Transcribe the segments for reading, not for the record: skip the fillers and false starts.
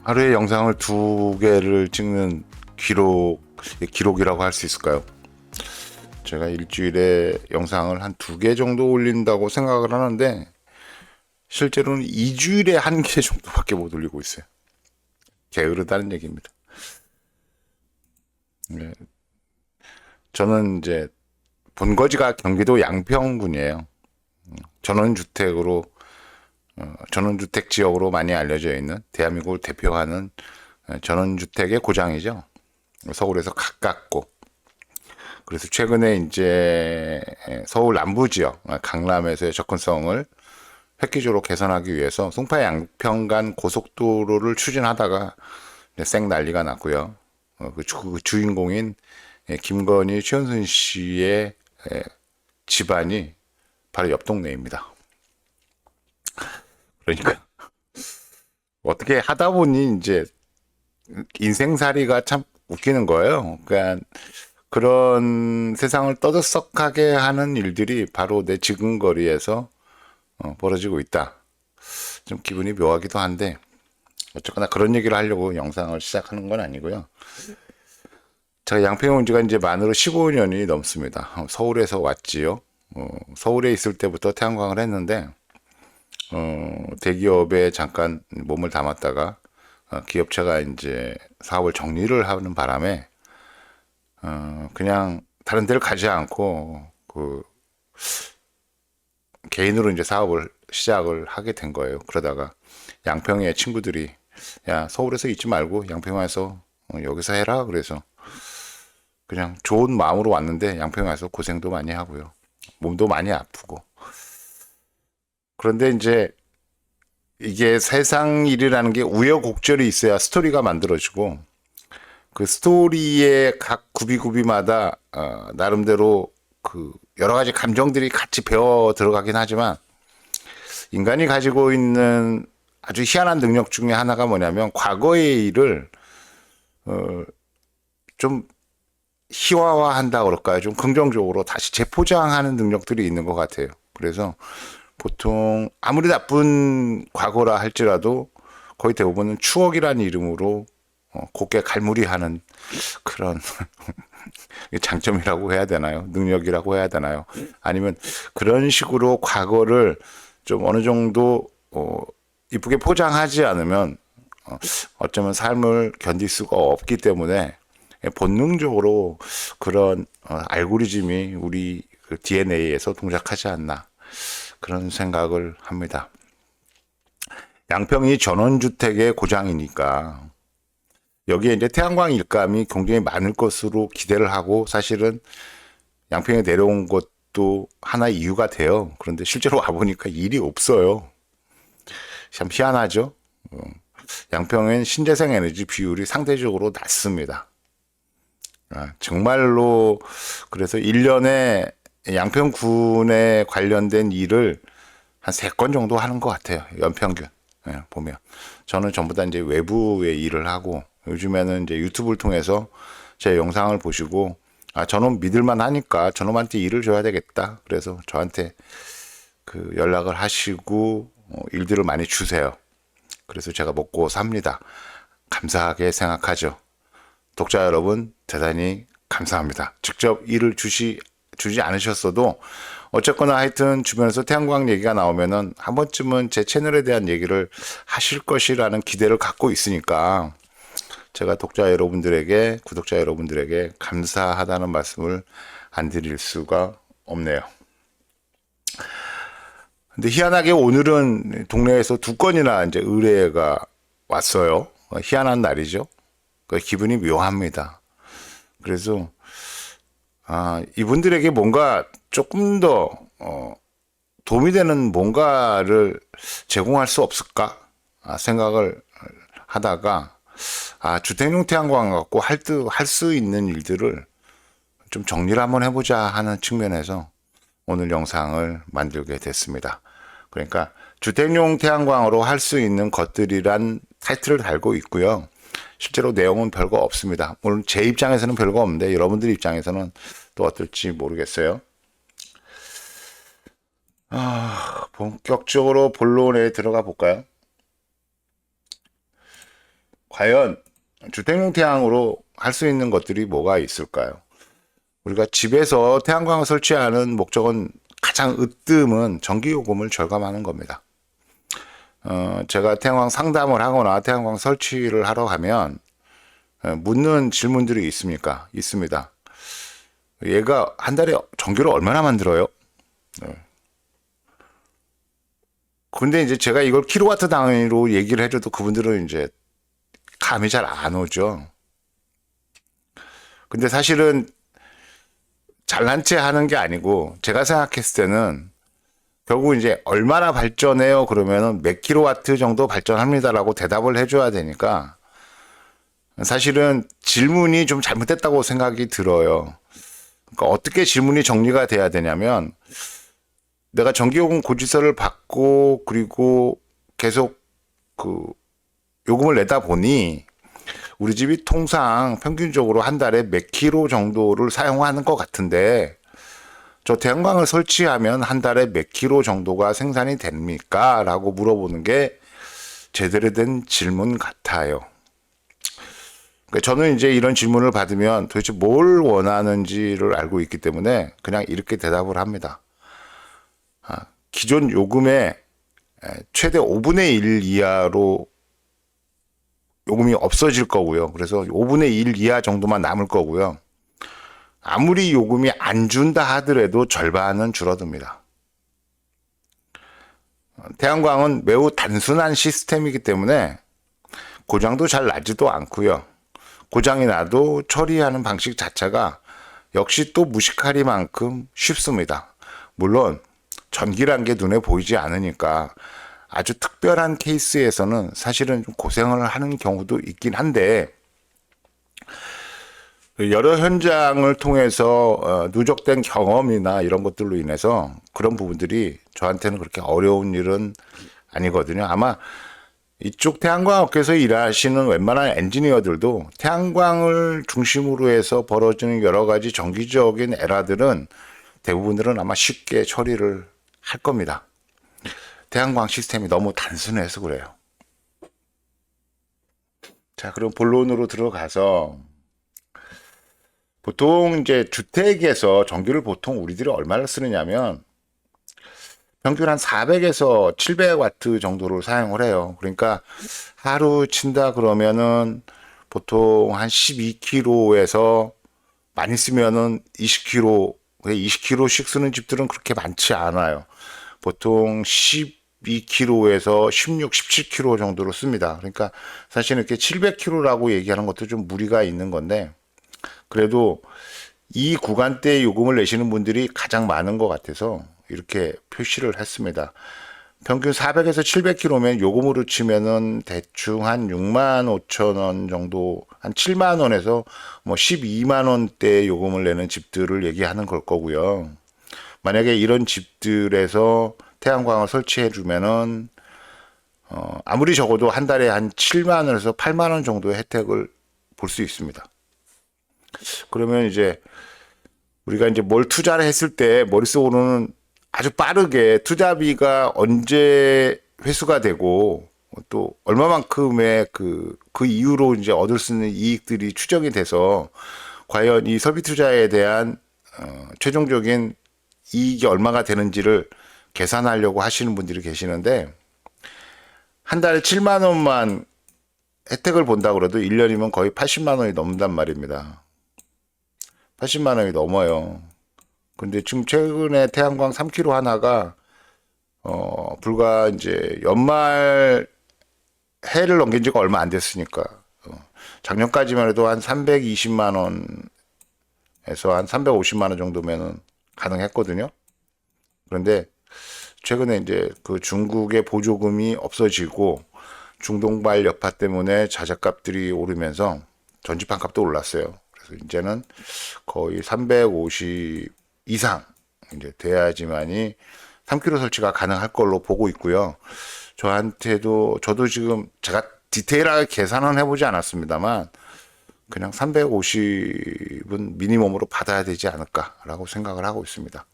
하루에 영상을 두 개를 찍는 기록이라고 할 수 있을까요? 제가 일주일에 영상을 한 두 개 정도 올린다고 생각을 하는데 실제로는 2주일에 한 개 정도밖에 못 올리고 있어요. 게으르다는 얘기입니다. 네, 저는 이제 본거지가 경기도 양평군이에요. 전원주택으로 전원주택 지역으로 많이 알려져 있는 대한민국을 대표하는 전원주택의 고장이죠. 서울에서 가깝고, 그래서 최근에 이제 서울 남부 지역 강남에서의 접근성을 획기적으로 개선하기 위해서 송파 양평 간 고속도로를 추진하다가 쌩 난리가 났고요. 그 주인공인 김건희 최은순 씨의 집안이 바로 옆 동네입니다. 그러니까 어떻게 하다 보니 이제 인생살이가 참 웃기는 거예요. 그러니까 그런 세상을 떠들썩하게 하는 일들이 바로 내 지근거리에서 벌어지고 있다. 좀 기분이 묘하기도 한데 어쨌거나 그런 얘기를 하려고 영상을 시작하는 건 아니고요. 제가 양평에 온 지가 이제 만으로 15년이 넘습니다. 서울에서 왔지요. 서울에 있을 때부터 태양광을 했는데 대기업에 잠깐 몸을 담았다가 기업체가 이제 사업을 정리를 하는 바람에 그냥 다른 데를 가지 않고 그 개인으로 이제 사업을 시작을 하게 된 거예요. 그러다가 양평에 친구들이 야 서울에서 있지 말고 양평 와서 여기서 해라 그래서 그냥 좋은 마음으로 왔는데 양평 와서 고생도 많이 하고요. 몸도 많이 아프고. 그런데 이제 이게 세상 일이라는 게 우여곡절이 있어야 스토리가 만들어지고 그 스토리의 각 구비구비마다 나름대로 그 여러 가지 감정들이 같이 배어 들어가긴 하지만 인간이 가지고 있는 아주 희한한 능력 중에 하나가 뭐냐면 과거의 일을 좀 희화화한다 그럴까요? 좀 긍정적으로 다시 재포장하는 능력들이 있는 것 같아요. 그래서 보통 아무리 나쁜 과거라 할지라도 거의 대부분은 추억이라는 이름으로 곱게 갈무리하는 그런 장점이라고 해야 되나요? 능력이라고 해야 되나요? 아니면 그런 식으로 과거를 좀 어느 정도 이쁘게 포장하지 않으면 어쩌면 삶을 견딜 수가 없기 때문에 본능적으로 그런 알고리즘이 우리 그 DNA에서 동작하지 않나 그런 생각을 합니다. 양평이 전원주택의 고장이니까 여기에 이제 태양광 일감이 굉장히 많을 것으로 기대를 하고 사실은 양평에 내려온 것도 하나의 이유가 돼요. 그런데 실제로 와보니까 일이 없어요. 참 희한하죠. 양평엔 신재생 에너지 비율이 상대적으로 낮습니다. 정말로 그래서 1년에 양평군에 관련된 일을 한 3건 정도 하는 것 같아요. 연평균. 보면. 저는 전부 다 이제 외부의 일을 하고 요즘에는 이제 유튜브를 통해서 제 영상을 보시고 저놈 믿을만 하니까 저놈한테 일을 줘야 되겠다. 그래서 저한테 그 연락을 하시고 일들을 많이 주세요. 그래서 제가 먹고 삽니다. 감사하게 생각하죠. 독자 여러분 대단히 감사합니다. 직접 일을 주지 않으셨어도 어쨌거나 하여튼 주변에서 태양광 얘기가 나오면은 한 번쯤은 제 채널에 대한 얘기를 하실 것이라는 기대를 갖고 있으니까 제가 독자 여러분들에게 구독자 여러분들에게 감사하다는 말씀을 안 드릴 수가 없네요. 근데 희한하게 오늘은 동네에서 2건이나 이제 의뢰가 왔어요. 희한한 날이죠. 기분이 묘합니다. 그래서 이분들에게 뭔가 조금 더 도움이 되는 뭔가를 제공할 수 없을까 생각을 하다가 주택용 태양광 갖고 할 수 있는 일들을 좀 정리를 한번 해보자 하는 측면에서 오늘 영상을 만들게 됐습니다. 그러니까 주택용 태양광으로 할 수 있는 것들이란 타이틀을 달고 있고요. 실제로 내용은 별거 없습니다. 물론 제 입장에서는 별거 없는데 여러분들 입장에서는 또 어떨지 모르겠어요. 본격적으로 본론에 들어가 볼까요? 과연 주택용 태양으로 할 수 있는 것들이 뭐가 있을까요? 우리가 집에서 태양광을 설치하는 목적은 가장 으뜸은 전기요금을 절감하는 겁니다. 제가 태양광 상담을 하거나 태양광 설치를 하러 가면 묻는 질문들이 있습니다. 얘가 한 달에 전기를 얼마나 만들어요? 근데 이제 제가 이걸 킬로와트 단위로 얘기를 해줘도 그분들은 이제 감이 잘 안 오죠. 근데 사실은 잘난 체 하는 게 아니고 제가 생각했을 때는 결국 이제 얼마나 발전해요? 그러면은 몇 킬로와트 정도 발전합니다라고 대답을 해줘야 되니까 사실은 질문이 좀 잘못됐다고 생각이 들어요. 그러니까 어떻게 질문이 정리가 돼야 되냐면 내가 전기요금 고지서를 받고 그리고 계속 그 요금을 내다 보니 우리 집이 통상 평균적으로 한 달에 몇 킬로 정도를 사용하는 것 같은데 저 태양광을 설치하면 한 달에 몇 킬로 정도가 생산이 됩니까? 라고 물어보는 게 제대로 된 질문 같아요. 그러니까 저는 이제 이런 질문을 받으면 도대체 뭘 원하는지를 알고 있기 때문에 그냥 이렇게 대답을 합니다. 기존 요금의 최대 5분의 1 이하로 요금이 없어질 거고요. 그래서 5분의 1 이하 정도만 남을 거고요. 아무리 요금이 안 준다 하더라도 절반은 줄어듭니다. 태양광은 매우 단순한 시스템이기 때문에 고장도 잘 나지도 않고요. 고장이 나도 처리하는 방식 자체가 역시 또 무식하리만큼 쉽습니다. 물론 전기란 게 눈에 보이지 않으니까 아주 특별한 케이스에서는 사실은 좀 고생을 하는 경우도 있긴 한데 여러 현장을 통해서 누적된 경험이나 이런 것들로 인해서 그런 부분들이 저한테는 그렇게 어려운 일은 아니거든요. 아마 이쪽 태양광 업계에서 일하시는 웬만한 엔지니어들도 태양광을 중심으로 해서 벌어지는 여러 가지 정기적인 에러들은 대부분들은 아마 쉽게 처리를 할 겁니다. 태양광 시스템이 너무 단순해서 그래요. 자, 그럼 본론으로 들어가서 보통 이제 주택에서 전기를 보통 우리들이 얼마를 쓰느냐면 평균 한 400에서 700와트 정도를 사용을 해요. 그러니까 하루 친다 그러면은 보통 한 12kg에서 많이 쓰면은 20kg, 20kg씩 쓰는 집들은 그렇게 많지 않아요. 보통 12kg에서 16, 17kg 정도로 씁니다. 그러니까 사실 이렇게 700kg라고 얘기하는 것도 좀 무리가 있는 건데 그래도 이 구간대 요금을 내시는 분들이 가장 많은 것 같아서 이렇게 표시를 했습니다. 평균 400에서 700km면 요금으로 치면은 대충 한 6만 5천 원 정도, 한 7만 원에서 뭐 12만 원대 요금을 내는 집들을 얘기하는 걸 거고요. 만약에 이런 집들에서 태양광을 설치해 주면은 아무리 적어도 한 달에 한 7만 원에서 8만 원 정도의 혜택을 볼 수 있습니다. 그러면 이제 우리가 이제 뭘 투자를 했을 때 머릿속으로는 아주 빠르게 투자비가 언제 회수가 되고 또 얼마만큼의 그 이후로 이제 얻을 수 있는 이익들이 추정이 돼서 과연 이 설비 투자에 대한 최종적인 이익이 얼마가 되는지를 계산하려고 하시는 분들이 계시는데 한 달에 7만 원만 혜택을 본다 그래도 1년이면 거의 80만 원이 넘는단 말입니다. 80만 원이 넘어요. 근데 지금 최근에 태양광 3kg 하나가 불과 이제 연말 해를 넘긴 지가 얼마 안 됐으니까 작년까지만 해도 한 320만 원에서 한 350만 원 정도면은 가능했거든요. 그런데 최근에 이제 그 중국의 보조금이 없어지고 중동발 여파 때문에 자재값들이 오르면서 전지판 값도 올랐어요. 그래서 이제는 거의 350 이상 이제 돼야지만이 3kg 설치가 가능할 걸로 보고 있고요. 저도 지금 제가 디테일하게 계산은 해보지 않았습니다만 그냥 350은 미니멈으로 받아야 되지 않을까라고 생각을 하고 있습니다.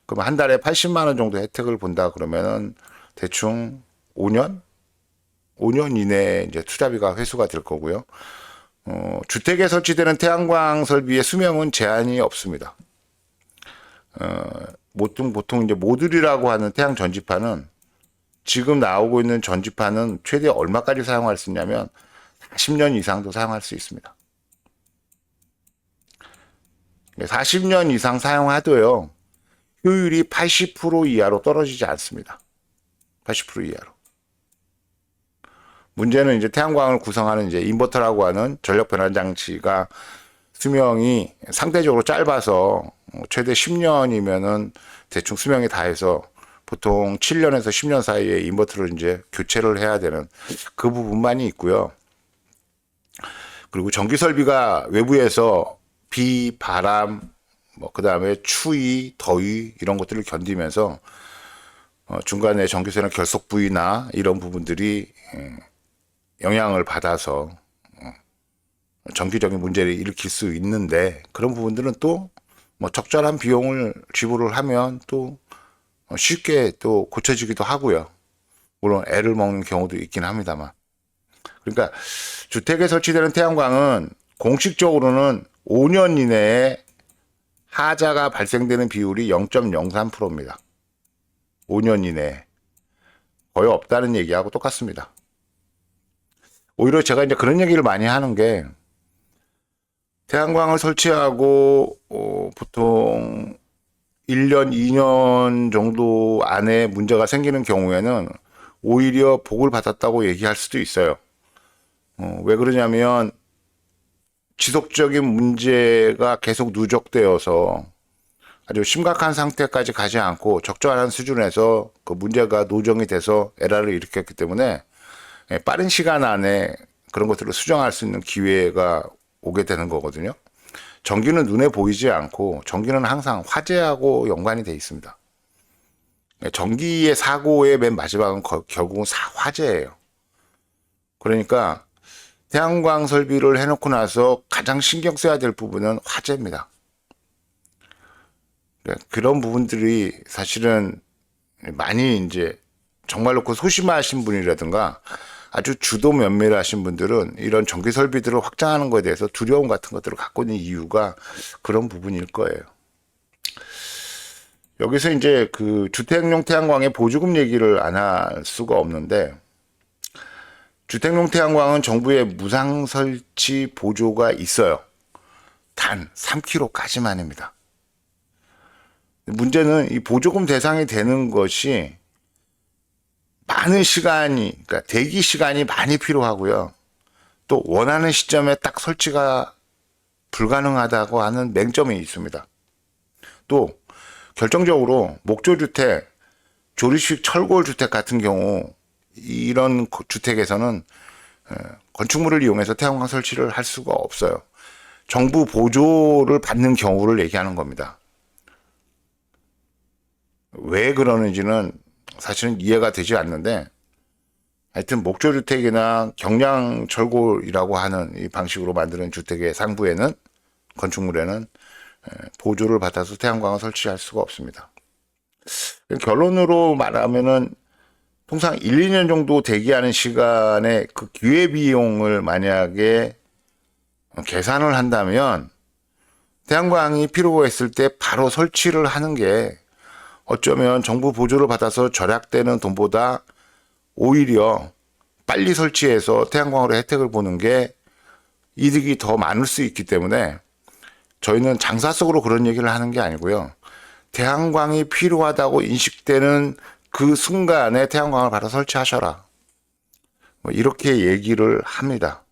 그럼 한 달에 80만 원 정도 혜택을 본다 그러면은 대충 5년? 5년 이내에 이제 투자비가 회수가 될 거고요. 주택에 설치되는 태양광 설비의 수명은 제한이 없습니다. 보통 이제 모듈이라고 하는 태양 전지판은 지금 나오고 있는 전지판은 최대 얼마까지 사용할 수 있냐면 40년 이상도 사용할 수 있습니다. 40년 이상 사용하도요, 효율이 80% 이하로 떨어지지 않습니다. 80% 이하로. 문제는 이제 태양광을 구성하는 이제 인버터라고 하는 전력 변환 장치가 수명이 상대적으로 짧아서 최대 10년이면은 대충 수명이 다해서 보통 7년에서 10년 사이에 인버터를 이제 교체를 해야 되는 그 부분만이 있고요. 그리고 전기 설비가 외부에서 비, 바람, 그 다음에 추위, 더위 이런 것들을 견디면서 중간에 전기세나 결속 부위나 이런 부분들이 영향을 받아서 정기적인 문제를 일으킬 수 있는데, 그런 부분들은 또 적절한 비용을 지불을 하면 또 쉽게 또 고쳐지기도 하고요. 물론 애를 먹는 경우도 있긴 합니다만. 그러니까 주택에 설치되는 태양광은 공식적으로는 5년 이내에 하자가 발생되는 비율이 0.03%입니다. 5년 이내에. 거의 없다는 얘기하고 똑같습니다. 오히려 제가 이제 그런 얘기를 많이 하는 게, 태양광을 설치하고 보통 1년, 2년 정도 안에 문제가 생기는 경우에는 오히려 복을 받았다고 얘기할 수도 있어요. 왜 그러냐면 지속적인 문제가 계속 누적되어서 아주 심각한 상태까지 가지 않고 적절한 수준에서 그 문제가 노정이 돼서 에러를 일으켰기 때문에 빠른 시간 안에 그런 것들을 수정할 수 있는 기회가 오게 되는 거거든요. 전기는 눈에 보이지 않고 전기는 항상 화재하고 연관이 돼 있습니다. 전기의 사고의 맨 마지막은 결국은 화재예요. 그러니까 태양광 설비를 해놓고 나서 가장 신경 써야 될 부분은 화재입니다. 그런 부분들이 사실은 많이 이제 정말로 그 소심하신 분이라든가 아주 주도 면밀하신 분들은 이런 전기 설비들을 확장하는 것에 대해서 두려움 같은 것들을 갖고 있는 이유가 그런 부분일 거예요. 여기서 이제 그 주택용 태양광의 보조금 얘기를 안 할 수가 없는데, 주택용 태양광은 정부의 무상 설치 보조가 있어요. 단 3kW까지만입니다. 문제는 이 보조금 대상이 되는 것이 많은 시간이, 그러니까 대기 시간이 많이 필요하고요. 또 원하는 시점에 딱 설치가 불가능하다고 하는 맹점이 있습니다. 또 결정적으로 목조주택, 조립식 철골주택 같은 경우 이런 주택에서는 건축물을 이용해서 태양광 설치를 할 수가 없어요. 정부 보조를 받는 경우를 얘기하는 겁니다. 왜 그러는지는 사실은 이해가 되지 않는데, 하여튼 목조주택이나 경량철골이라고 하는 이 방식으로 만드는 주택의 상부에는, 건축물에는 보조를 받아서 태양광을 설치할 수가 없습니다. 결론으로 말하면은 통상 1, 2년 정도 대기하는 시간에 그 기회비용을 만약에 계산을 한다면 태양광이 필요했을 때 바로 설치를 하는 게 어쩌면 정부 보조를 받아서 절약되는 돈보다 오히려 빨리 설치해서 태양광으로 혜택을 보는 게 이득이 더 많을 수 있기 때문에 저희는 장사 속으로 그런 얘기를 하는 게 아니고요. 태양광이 필요하다고 인식되는 그 순간에 태양광을 바로 설치하셔라. 이렇게 얘기를 합니다.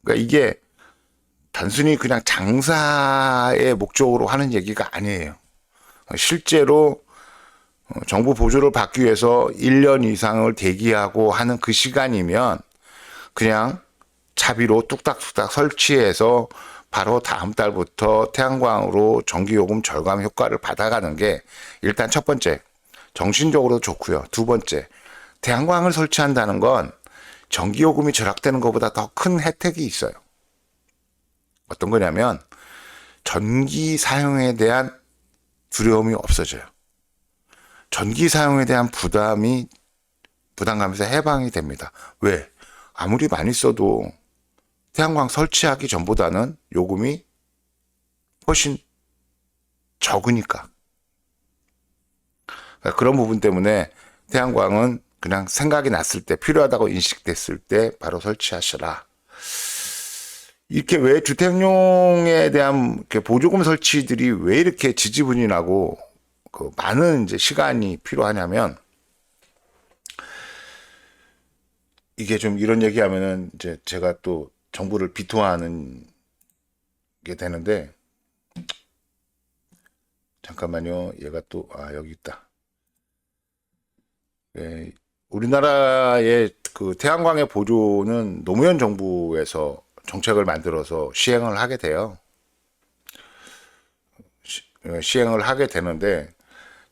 그러니까 이게 단순히 그냥 장사의 목적으로 하는 얘기가 아니에요. 실제로 정부 보조를 받기 위해서 1년 이상을 대기하고 하는 그 시간이면 그냥 차비로 뚝딱뚝딱 설치해서 바로 다음 달부터 태양광으로 전기요금 절감 효과를 받아가는 게 일단 첫 번째, 정신적으로 좋고요. 두 번째, 태양광을 설치한다는 건 전기요금이 절약되는 것보다 더 큰 혜택이 있어요. 어떤 거냐면 전기 사용에 대한 두려움이 없어져요. 전기 사용에 대한 부담이 부담감에서 해방이 됩니다. 왜? 아무리 많이 써도 태양광 설치하기 전보다는 요금이 훨씬 적으니까. 그러니까 그런 부분 때문에 태양광은 그냥 생각이 났을 때, 필요하다고 인식됐을 때 바로 설치하셔라. 이렇게 왜 주택용에 대한 이렇게 보조금 설치들이 왜 이렇게 지지분이나고 그 많은 이제 시간이 필요하냐면, 이게 좀 이런 얘기하면은 이제 제가 또 정부를 비토하는 게 되는데, 잠깐만요. 얘가 또 여기 있다. 예, 우리나라의 그 태양광의 보조는 노무현 정부에서 정책을 만들어서 시행을 하게 돼요. 시행을 하게 되는데,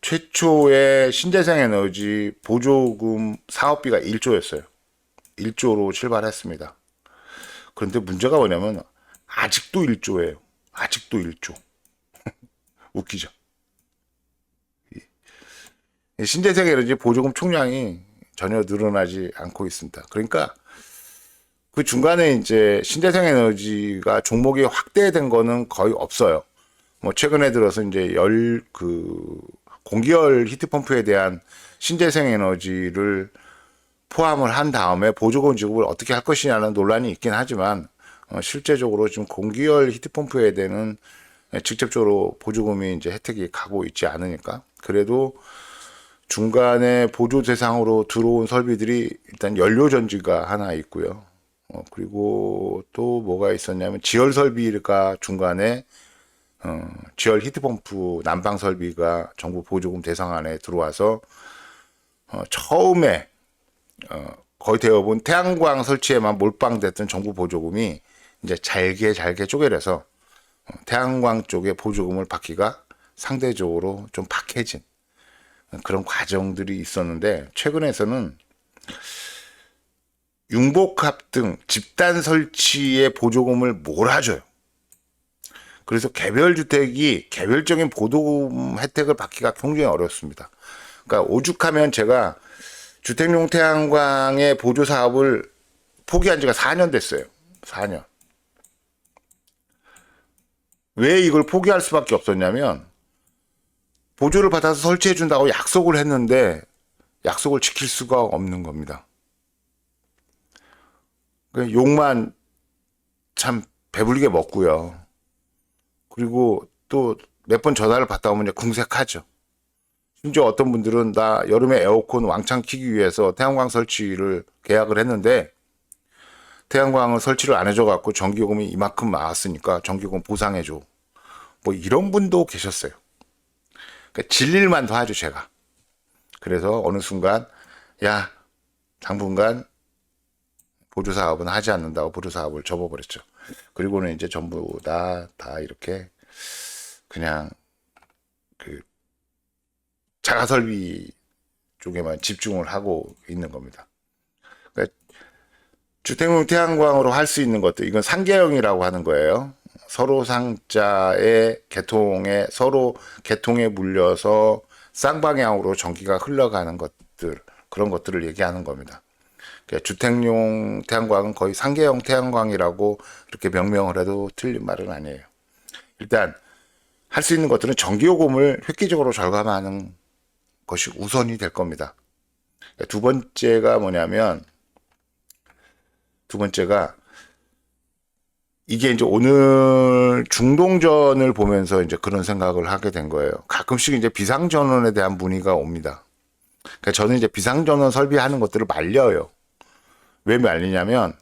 최초의 신재생 에너지 보조금 사업비가 1조였어요. 1조로 출발했습니다. 그런데 문제가 뭐냐면 아직도 1조예요. 아직도 1조. 웃기죠. 신재생 에너지 보조금 총량이 전혀 늘어나지 않고 있습니다. 그러니까 그 중간에 이제 신재생 에너지가 종목이 확대된 거는 거의 없어요. 뭐 최근에 들어서 이제 공기열 히트펌프에 대한 신재생 에너지를 포함을 한 다음에 보조금 지급을 어떻게 할 것이냐는 논란이 있긴 하지만, 실제적으로 지금 공기열 히트펌프에 대한 직접적으로 보조금이 이제 혜택이 가고 있지 않으니까. 그래도 중간에 보조 대상으로 들어온 설비들이 일단 연료전지가 하나 있고요. 그리고 또 뭐가 있었냐면 지열 설비가 중간에 지열 히트펌프 난방 설비가 정부 보조금 대상 안에 들어와서 처음에 거의 대부분 태양광 설치에만 몰빵됐던 정부 보조금이 이제 잘게 쪼개려서 태양광 쪽에 보조금을 받기가 상대적으로 좀 박해진 그런 과정들이 있었는데, 최근에서는 융복합 등 집단 설치에 보조금을 몰아줘요. 그래서 개별 주택이 개별적인 보조금 혜택을 받기가 굉장히 어렵습니다. 그러니까 오죽하면 제가 주택용 태양광의 보조 사업을 포기한 지가 4년 됐어요. 4년. 왜 이걸 포기할 수밖에 없었냐면, 보조를 받아서 설치해 준다고 약속을 했는데 약속을 지킬 수가 없는 겁니다. 욕만 참 배불리게 먹고요. 그리고 또 몇 번 전화를 받다 보면 이제 궁색하죠. 심지어 어떤 분들은 나 여름에 에어컨 왕창 키기 위해서 태양광 설치를 계약을 했는데 태양광을 설치를 안 해줘 갖고 전기요금이 이만큼 나왔으니까 전기요금 보상해줘. 뭐 이런 분도 계셨어요. 그러니까 질릴만 더 하죠, 제가. 그래서 어느 순간 당분간 보조 사업은 하지 않는다고 보조 사업을 접어버렸죠. 그리고는 이제 전부 다 이렇게 그냥 그 자가 설비 쪽에만 집중을 하고 있는 겁니다. 그러니까 주택용 태양광으로 할 수 있는 것들, 이건 상계형이라고 하는 거예요. 서로 상자의 개통에 서로 개통에 물려서 쌍방향으로 전기가 흘러가는 것들, 그런 것들을 얘기하는 겁니다. 그러니까 주택용 태양광은 거의 상계형 태양광이라고 이렇게 명명을 해도 틀린 말은 아니에요. 일단 할 수 있는 것들은 전기요금을 획기적으로 절감하는 것이 우선이 될 겁니다. 그러니까 두 번째가 뭐냐면, 이게 이제 오늘 중동전을 보면서 이제 그런 생각을 하게 된 거예요. 가끔씩 이제 비상전원에 대한 문의가 옵니다. 그러니까 저는 이제 비상전원 설비하는 것들을 말려요. 왜 말리냐면,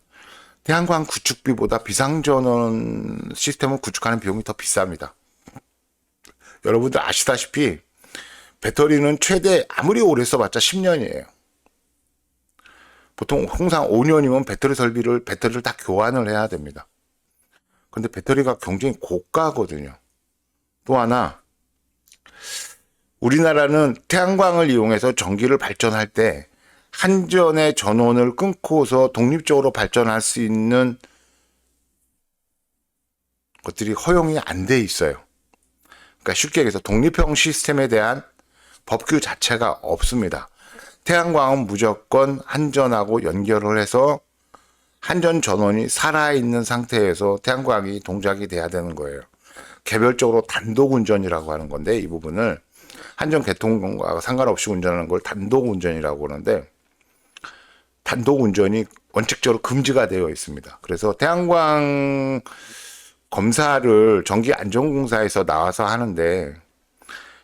태양광 구축비보다 비상전원 시스템을 구축하는 비용이 더 비쌉니다. 여러분들 아시다시피 배터리는 최대 아무리 오래 써봤자 10년이에요. 보통 항상 5년이면 배터리를 다 교환을 해야 됩니다. 근데 배터리가 굉장히 고가거든요. 또 하나, 우리나라는 태양광을 이용해서 전기를 발전할 때 한전의 전원을 끊고서 독립적으로 발전할 수 있는 것들이 허용이 안 돼 있어요. 그러니까 쉽게 얘기해서 독립형 시스템에 대한 법규 자체가 없습니다. 태양광은 무조건 한전하고 연결을 해서 한전 전원이 살아있는 상태에서 태양광이 동작이 돼야 되는 거예요. 개별적으로 단독 운전이라고 하는 건데, 이 부분을 한전 개통과 상관없이 운전하는 걸 단독 운전이라고 하는데, 단독 운전이 원칙적으로 금지가 되어 있습니다. 그래서 태양광 검사를 전기안전공사에서 나와서 하는데,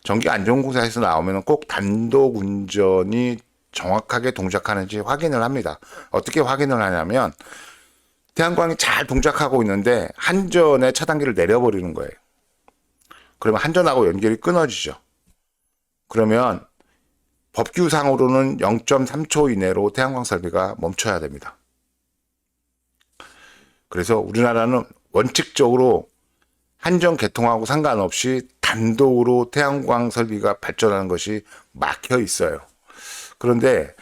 전기안전공사에서 나오면 꼭 단독 운전이 정확하게 동작하는지 확인을 합니다. 어떻게 확인을 하냐면, 태양광이 잘 동작하고 있는데 한전의 차단기를 내려버리는 거예요. 그러면 한전하고 연결이 끊어지죠. 그러면 법규상으로는 0.3초 이내로 태양광 설비가 멈춰야 됩니다. 그래서 우리나라는 원칙적으로 한전 개통하고 상관없이 단독으로 태양광 설비가 발전하는 것이 막혀 있어요. 그런데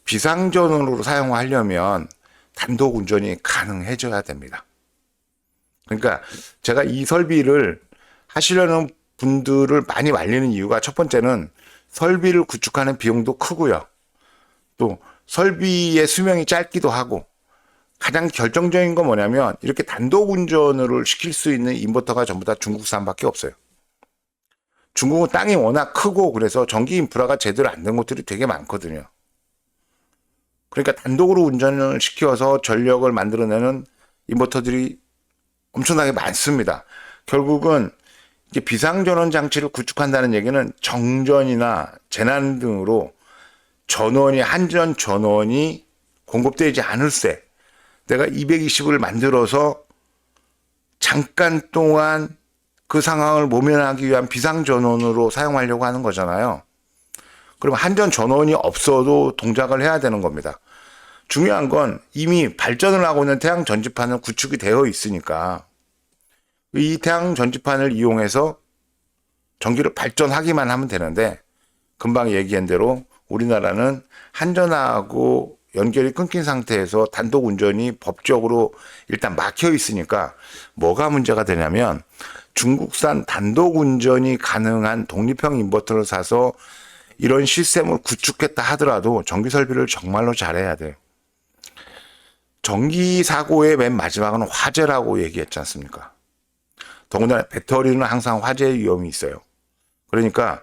비상전원으로 사용하려면 단독 운전이 가능해져야 됩니다. 그러니까 제가 이 설비를 하시려는 분들을 많이 말리는 이유가, 첫 번째는 설비를 구축하는 비용도 크고요. 또 설비의 수명이 짧기도 하고, 가장 결정적인 건 뭐냐면 이렇게 단독 운전을 시킬 수 있는 인버터가 전부 다 중국산밖에 없어요. 중국은 땅이 워낙 크고 그래서 전기 인프라가 제대로 안 된 곳들이 되게 많거든요. 그러니까 단독으로 운전을 시켜서 전력을 만들어내는 인버터들이 엄청나게 많습니다. 결국은 이제 비상전원 장치를 구축한다는 얘기는 정전이나 재난 등으로 전원이, 한전 전원이 공급되지 않을 때 내가 220을 만들어서 잠깐 동안 그 상황을 모면하기 위한 비상전원으로 사용하려고 하는 거잖아요. 그러면 한전 전원이 없어도 동작을 해야 되는 겁니다. 중요한 건 이미 발전을 하고 있는 태양 전지판은 구축이 되어 있으니까 이 태양 전지판을 이용해서 전기를 발전하기만 하면 되는데, 금방 얘기한 대로 우리나라는 한전하고 연결이 끊긴 상태에서 단독 운전이 법적으로 일단 막혀 있으니까 뭐가 문제가 되냐면, 중국산 단독 운전이 가능한 독립형 인버터를 사서 이런 시스템을 구축했다 하더라도 전기 설비를 정말로 잘해야 돼요. 전기 사고의 맨 마지막은 화재라고 얘기했지 않습니까? 더군다나 배터리는 항상 화재 위험이 있어요. 그러니까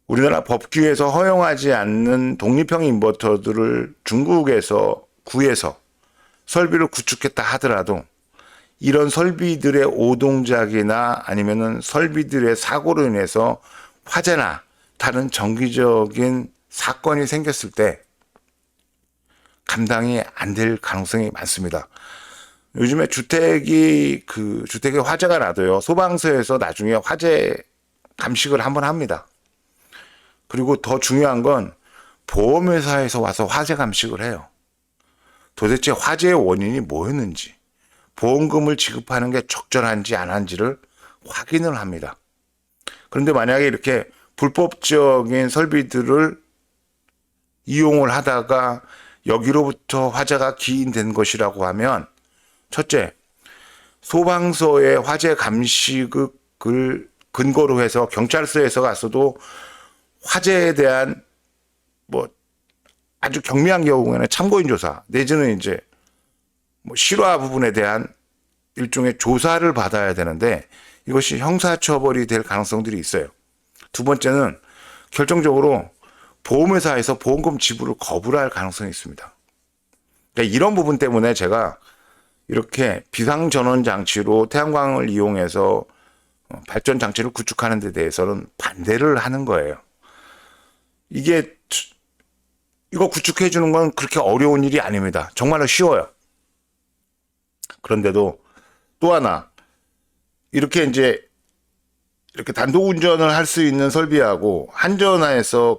우리나라 법규에서 허용하지 않는 독립형 인버터들을 중국에서 구해서 설비를 구축했다 하더라도 이런 설비들의 오동작이나 아니면은 설비들의 사고로 인해서 화재나 다른 정기적인 사건이 생겼을 때 감당이 안 될 가능성이 많습니다. 요즘에 주택의 화재가 나도요, 소방서에서 나중에 화재 감식을 한번 합니다. 그리고 더 중요한 건 보험회사에서 와서 화재 감식을 해요. 도대체 화재의 원인이 뭐였는지, 보험금을 지급하는 게 적절한지 안 한지를 확인을 합니다. 그런데 만약에 이렇게 불법적인 설비들을 이용을 하다가 여기로부터 화재가 기인된 것이라고 하면, 첫째, 소방서의 화재 감식을 근거로 해서 경찰서에서 가서도 화재에 대한 아주 경미한 경우에는 참고인 조사 내지는 이제 실화 부분에 대한 일종의 조사를 받아야 되는데, 이것이 형사처벌이 될 가능성들이 있어요. 두 번째는 결정적으로 보험회사에서 보험금 지불을 거부를 할 가능성이 있습니다. 그러니까 이런 부분 때문에 제가 이렇게 비상전원 장치로 태양광을 이용해서 발전 장치를 구축하는 데 대해서는 반대를 하는 거예요. 이거 구축해 주는 건 그렇게 어려운 일이 아닙니다. 정말로 쉬워요. 그런데도 또 하나, 이렇게 단독 운전을 할 수 있는 설비하고 한전에서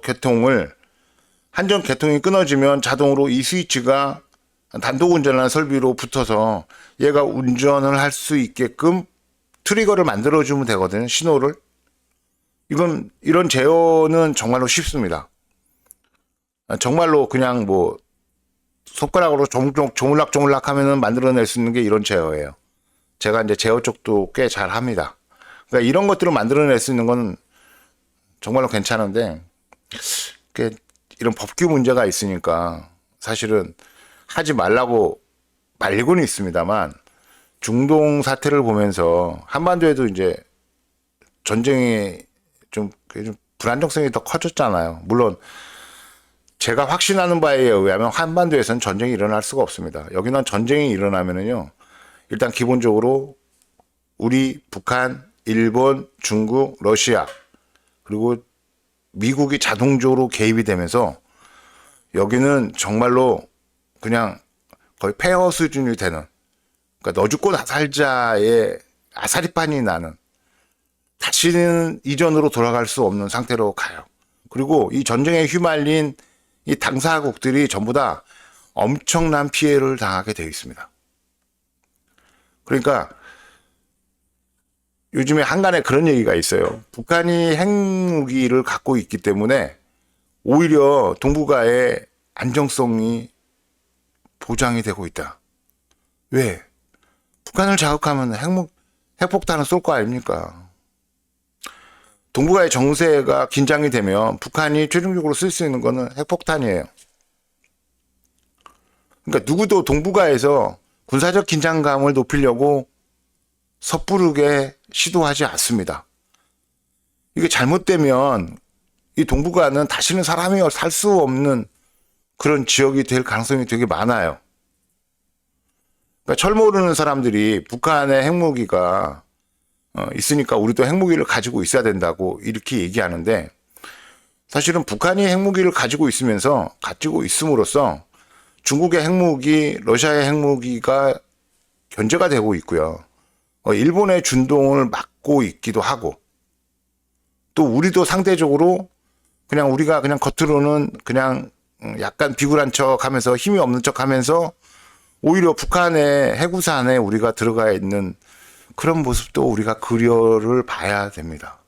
한전 개통이 끊어지면 자동으로 이 스위치가 단독 운전하는 설비로 붙어서 얘가 운전을 할 수 있게끔 트리거를 만들어주면 되거든요. 신호를. 이런 제어는 정말로 쉽습니다. 정말로 그냥 손가락으로 조물락 하면은 만들어낼 수 있는 게 이런 제어예요. 제가 이제 제어 쪽도 꽤 잘 합니다. 그러니까 이런 것들을 만들어낼 수 있는 건 정말로 괜찮은데, 이런 법규 문제가 있으니까 사실은 하지 말라고 말리고는 있습니다만, 중동 사태를 보면서 한반도에도 이제 전쟁이 좀 불안정성이 더 커졌잖아요. 물론 제가 확신하는 바에 의하면 한반도에서는 전쟁이 일어날 수가 없습니다. 여기는 전쟁이 일어나면은요, 일단 기본적으로 우리, 북한, 일본, 중국, 러시아, 그리고 미국이 자동적으로 개입이 되면서 여기는 정말로 그냥 거의 폐허 수준이 되는, 그러니까 너 죽고 나 살자의 아사리판이 나는, 다시는 이전으로 돌아갈 수 없는 상태로 가요. 그리고 이 전쟁에 휘말린 이 당사국들이 전부 다 엄청난 피해를 당하게 되어 있습니다. 그러니까 요즘에 한간에 그런 얘기가 있어요. 북한이 핵무기를 갖고 있기 때문에 오히려 동북아의 안정성이 보장이 되고 있다. 왜? 북한을 자극하면 핵폭탄을 쏠 거 아닙니까? 동북아의 정세가 긴장이 되면 북한이 최종적으로 쓸 수 있는 거는 핵폭탄이에요. 그러니까 누구도 동북아에서 군사적 긴장감을 높이려고 섣부르게 시도하지 않습니다. 이게 잘못되면 이 동북아는 다시는 사람이 살 수 없는 그런 지역이 될 가능성이 되게 많아요. 그러니까 철 모르는 사람들이 북한의 핵무기가 있으니까 우리도 핵무기를 가지고 있어야 된다고 이렇게 얘기하는데, 사실은 북한이 핵무기를 가지고 있음으로써 중국의 핵무기, 러시아의 핵무기가 견제가 되고 있고요. 일본의 준동을 막고 있기도 하고, 또 우리도 상대적으로 그냥 우리가 그냥 겉으로는 그냥 약간 비굴한 척 하면서 힘이 없는 척 하면서 오히려 북한의 해구산에 우리가 들어가 있는 그런 모습도 우리가 그려를 봐야 됩니다.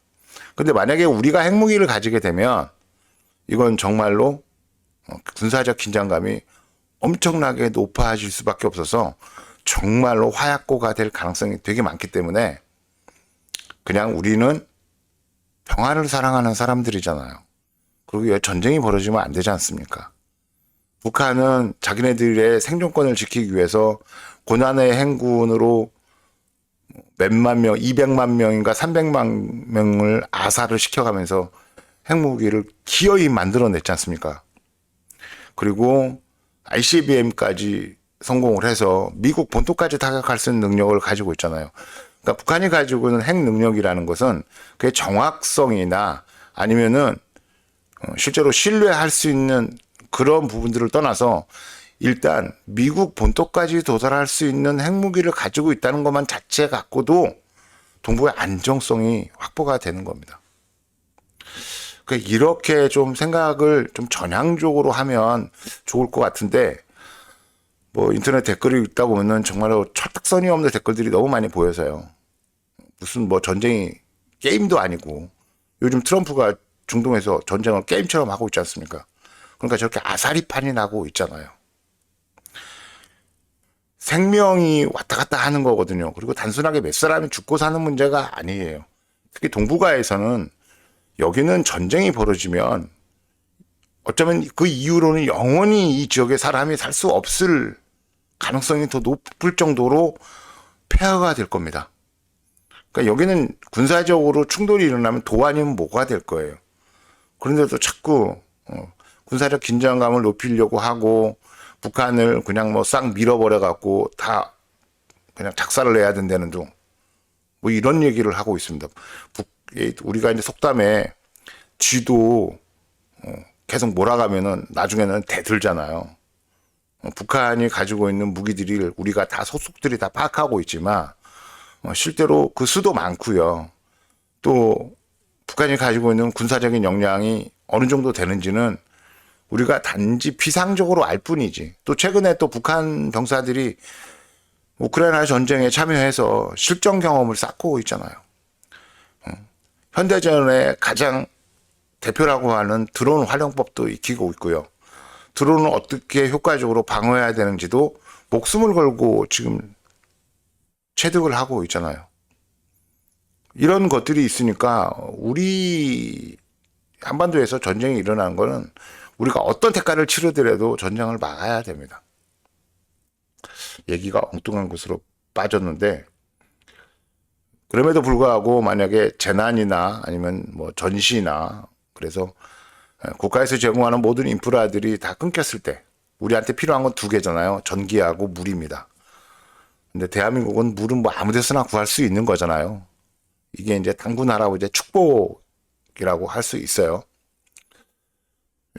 근데 만약에 우리가 핵무기를 가지게 되면 이건 정말로 군사적 긴장감이 엄청나게 높아질 수밖에 없어서 정말로 화약고가 될 가능성이 되게 많기 때문에, 그냥 우리는 평화를 사랑하는 사람들이잖아요. 그리고 전쟁이 벌어지면 안 되지 않습니까? 북한은 자기네들의 생존권을 지키기 위해서 고난의 행군으로 몇만 명, 200만 명인가 300만 명을 아사를 시켜가면서 핵무기를 기어이 만들어냈지 않습니까? 그리고 ICBM까지 성공을 해서 미국 본토까지 타격할 수 있는 능력을 가지고 있잖아요. 그러니까 북한이 가지고 있는 핵 능력이라는 것은 그의 정확성이나 아니면은 실제로 신뢰할 수 있는 그런 부분들을 떠나서 일단 미국 본토까지 도달할 수 있는 핵무기를 가지고 있다는 것만 자체 갖고도 동북아의 안정성이 확보가 되는 겁니다. 그러니까 이렇게 좀 생각을 좀 전향적으로 하면 좋을 것 같은데, 뭐 인터넷 댓글이 읽다 보면은 정말로 철딱서니 없는 댓글들이 너무 많이 보여서요. 무슨 뭐 전쟁이 게임도 아니고, 요즘 트럼프가 중동에서 전쟁을 게임처럼 하고 있지 않습니까? 그러니까 저렇게 아사리판이 나고 있잖아요. 생명이 왔다 갔다 하는 거거든요. 그리고 단순하게 몇 사람이 죽고 사는 문제가 아니에요. 특히 동북아에서는 여기는 전쟁이 벌어지면 어쩌면 그 이후로는 영원히 이 지역에 사람이 살 수 없을 가능성이 더 높을 정도로 폐허가 될 겁니다. 그러니까 여기는 군사적으로 충돌이 일어나면 도 아니면 뭐가 될 거예요. 그런데도 자꾸 군사적 긴장감을 높이려고 하고 북한을 그냥 뭐 싹 밀어버려 갖고 다 그냥 작살을 내야 된다는 둥, 뭐 이런 얘기를 하고 있습니다. 우리가 이제 속담에 쥐도 계속 몰아가면은 나중에는 대들잖아요. 북한이 가지고 있는 무기들이 우리가 다 소속들이 다 파악하고 있지만 실제로 그 수도 많고요. 또 북한이 가지고 있는 군사적인 역량이 어느 정도 되는지는 우리가 단지 피상적으로 알 뿐이지. 또 최근에 또 북한 병사들이 우크라이나 전쟁에 참여해서 실전 경험을 쌓고 있잖아요. 현대전의 가장 대표라고 하는 드론 활용법도 익히고 있고요. 드론을 어떻게 효과적으로 방어해야 되는지도 목숨을 걸고 지금 체득을 하고 있잖아요. 이런 것들이 있으니까 우리 한반도에서 전쟁이 일어나는 거는 우리가 어떤 대가를 치르더라도 전쟁을 막아야 됩니다. 얘기가 엉뚱한 곳으로 빠졌는데, 그럼에도 불구하고 만약에 재난이나 아니면 뭐 전시나 그래서 국가에서 제공하는 모든 인프라들이 다 끊겼을 때 우리한테 필요한 건 두 개잖아요. 전기하고 물입니다. 근데 대한민국은 물은 뭐 아무 데서나 구할 수 있는 거잖아요. 이게 이제 당군 할아버지의 축복이라고 할 수 있어요.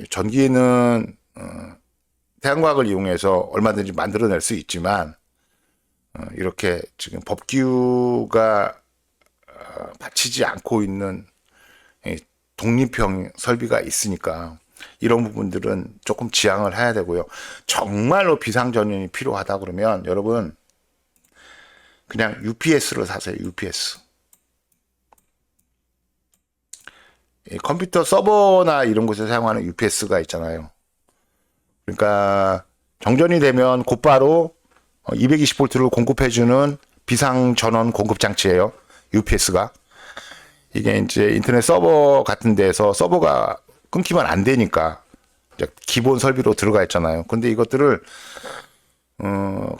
전기는 태양광을 이용해서 얼마든지 만들어낼 수 있지만 이렇게 지금 법규가 받치지 않고 있는 독립형 설비가 있으니까 이런 부분들은 조금 지양을 해야 되고요. 정말로 비상전원이 필요하다 그러면 여러분 그냥 UPS를 사세요. UPS. 컴퓨터 서버나 이런 곳에 사용하는 UPS가 있잖아요. 그러니까 정전이 되면 곧바로 220V를 공급해주는 비상전원 공급장치예요. UPS가. 이게 이제 인터넷 서버 같은 데서 서버가 끊기면 안 되니까 이제 기본 설비로 들어가 있잖아요. 근데 이것들을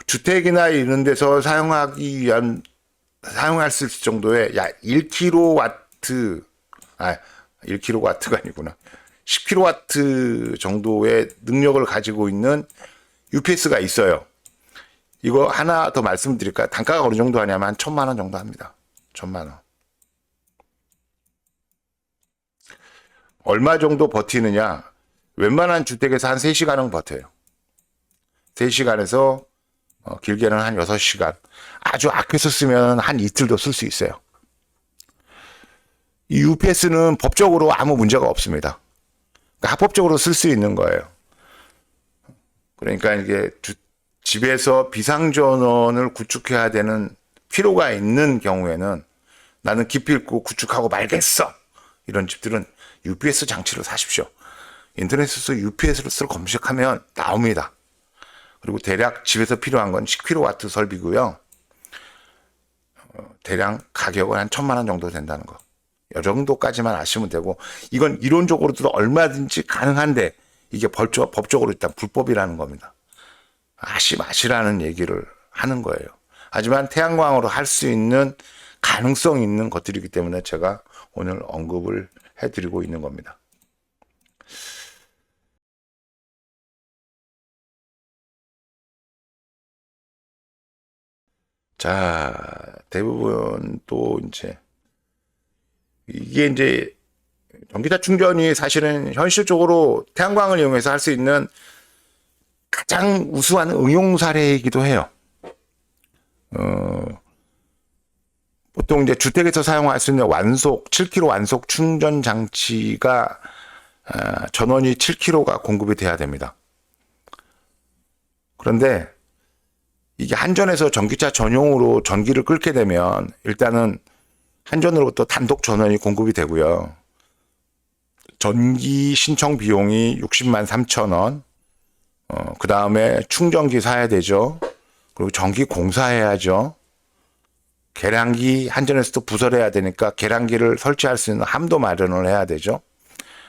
주택이나 이런 데서 사용하기 위한 사용할 수 있을 정도의 1kW가 아니구나. 10kW 정도의 능력을 가지고 있는 UPS가 있어요. 이거 하나 더 말씀드릴까요? 단가가 어느 정도 하냐면 한 1,000만 원 정도 합니다. 1,000만 원. 얼마 정도 버티느냐? 웬만한 주택에서 한 3시간은 버텨요. 3시간에서 길게는 한 6시간. 아주 아껴서 쓰면 한 이틀도 쓸 수 있어요. 이 UPS는 법적으로 아무 문제가 없습니다. 그러니까 합법적으로 쓸 수 있는 거예요. 그러니까 이게 집에서 비상전원을 구축해야 되는 필요가 있는 경우에는 나는 기필코 구축하고 말겠어. 이런 집들은 UPS 장치를 사십시오. 인터넷에서 UPS를 검색하면 나옵니다. 그리고 대략 집에서 필요한 건 10kW 설비고요. 대략 가격은 한 1,000만 원 정도 된다는 거. 이 정도까지만 아시면 되고, 이건 이론적으로도 얼마든지 가능한데 이게 법적으로 일단 불법이라는 겁니다. 마시라는 얘기를 하는 거예요. 하지만 태양광으로 할 수 있는 가능성 있는 것들이기 때문에 제가 오늘 언급을 해드리고 있는 겁니다. 자, 대부분 또 이게 이제 전기차 충전이 사실은 현실적으로 태양광을 이용해서 할 수 있는 가장 우수한 응용 사례이기도 해요. 보통 이제 주택에서 사용할 수 있는 7kW 완속 충전 장치가 전원이 7kW가 공급이 돼야 됩니다. 그런데 이게 한전에서 전기차 전용으로 전기를 끌게 되면 일단은 한전으로부터 단독 전원이 공급이 되고요. 전기 신청 비용이 60만 3천 원. 그 다음에 충전기 사야 되죠. 그리고 전기 공사해야죠. 계량기 한전에서도 부설해야 되니까 계량기를 설치할 수 있는 함도 마련을 해야 되죠.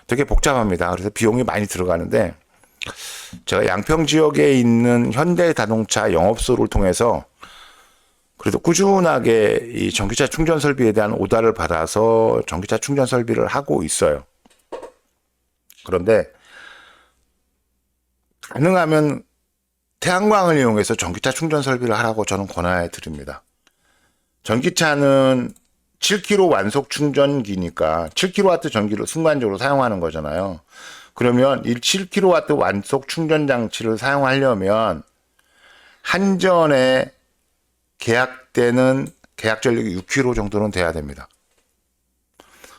되게 복잡합니다. 그래서 비용이 많이 들어가는데 제가 양평 지역에 있는 현대자동차 영업소를 통해서 그래도 꾸준하게 이 전기차 충전 설비에 대한 오더를 받아서 전기차 충전 설비를 하고 있어요. 그런데 가능하면 태양광을 이용해서 전기차 충전 설비를 하라고 저는 권해 드립니다. 전기차는 7kW 완속 충전기니까 7kW 전기를 순간적으로 사용하는 거잖아요. 그러면 이 7kW 완속 충전 장치를 사용하려면 한전에 계약되는 계약 전력이 6kW 정도는 돼야 됩니다.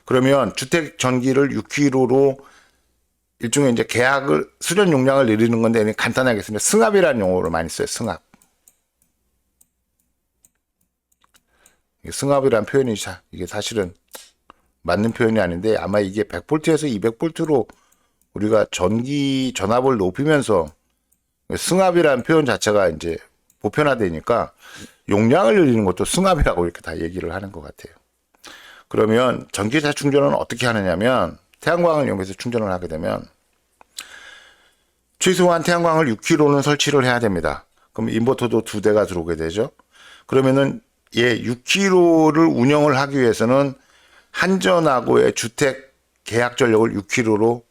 그러면 주택 전기를 6kW로 일종의 이제 계약을 수련 용량을 늘리는 건데 간단하게 쓰면 승합이라는 용어를 많이 써요. 승합. 승합이라는 표현이 이게 사실은 맞는 표현이 아닌데 아마 이게 100V에서 200V로 우리가 전기 전압을 높이면서 승합이라는 표현 자체가 이제 보편화되니까 용량을 늘리는 것도 승합이라고 이렇게 다 얘기를 하는 것 같아요. 그러면 전기차 충전은 어떻게 하느냐면 태양광을 이용해서 충전을 하게 되면 최소한 태양광을 6kg는 설치를 해야 됩니다. 그럼 인버터도 2대가 들어오게 되죠. 그러면은 6kg를 운영을 하기 위해서는 한전하고의 주택 계약 전력을 6kg로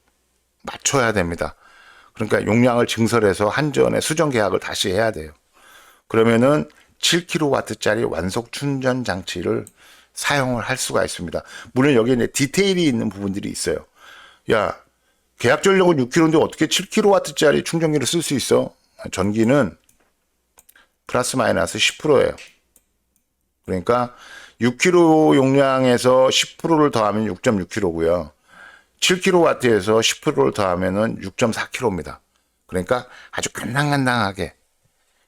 맞춰야 됩니다. 그러니까 용량을 증설해서 한전에 수정 계약을 다시 해야 돼요. 그러면은 7kW짜리 완속 충전 장치를 사용을 할 수가 있습니다. 물론 여기에 이제 디테일이 있는 부분들이 있어요. 야, 계약 전력은 6kg인데 어떻게 7kW짜리 충전기를 쓸 수 있어? 전기는 플러스 마이너스 10%예요. 그러니까 6kg 용량에서 10%를 더하면 6.6kg고요. 7kW에서 10%를 더하면은 6.4kg입니다. 그러니까 아주 간당간당하게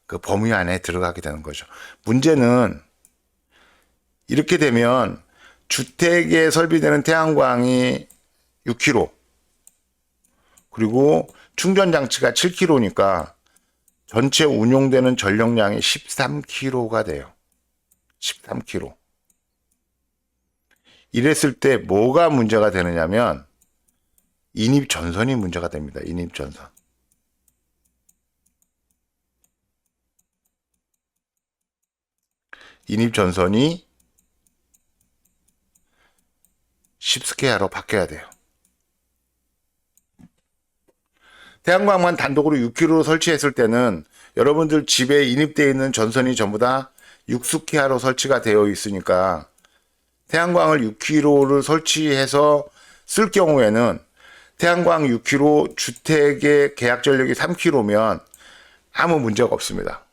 그 범위 안에 들어가게 되는 거죠. 문제는 이렇게 되면 주택에 설비되는 태양광이 6kg 그리고 충전 장치가 7kg니까 전체 운용되는 전력량이 13kg가 돼요. 13kg. 이랬을 때 뭐가 문제가 되느냐면 인입 전선이 문제가 됩니다. 인입 전선. 인입 전선이 10스퀘어로 바뀌어야 돼요. 태양광만 단독으로 6kg로 설치했을 때는 여러분들 집에 인입되어 있는 전선이 전부 다 6스퀘어로 설치가 되어 있으니까 태양광을 6kg를 설치해서 쓸 경우에는 태양광 6kg 주택의 계약 전력이 3kg면 아무 문제가 없습니다.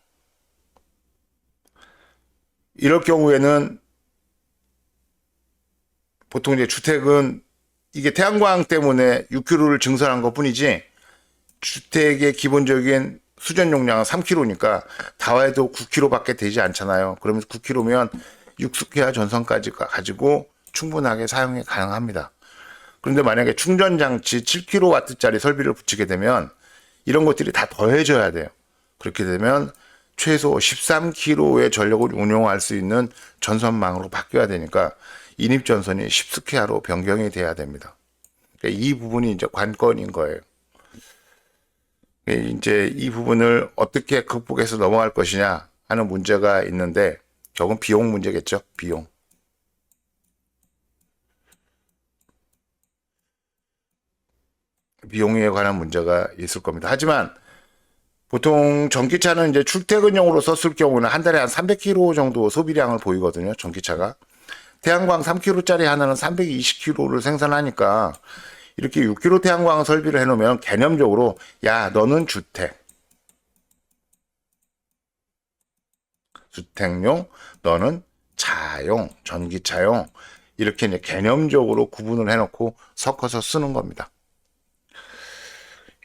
이럴 경우에는 보통 이제 주택은 이게 태양광 때문에 6kg를 증설한 것 뿐이지 주택의 기본적인 수전 용량은 3kg니까 다 해도 9kg밖에 되지 않잖아요. 그러면 9kg면 6스퀘어 전선까지 가지고 충분하게 사용이 가능합니다. 그런데 만약에 충전장치 7kW짜리 설비를 붙이게 되면 이런 것들이 다 더해져야 돼요. 그렇게 되면 최소 13kg의 전력을 운용할 수 있는 전선망으로 바뀌어야 되니까 인입 전선이 10스퀘어로 변경이 돼야 됩니다. 그러니까 이 부분이 이제 관건인 거예요. 이제 이 부분을 어떻게 극복해서 넘어갈 것이냐 하는 문제가 있는데 결국은 비용 문제겠죠. 비용. 비용에 관한 문제가 있을 겁니다. 하지만 보통 전기차는 이제 출퇴근용으로 썼을 경우는 한 달에 한 300km 정도 소비량을 보이거든요. 전기차가. 태양광 3kg짜리 하나는 320kg를 생산하니까 이렇게 6kg 태양광 설비를 해놓으면 개념적으로 야 너는 주택용 너는 차용 전기차용 이렇게 이제 개념적으로 구분을 해놓고 섞어서 쓰는 겁니다.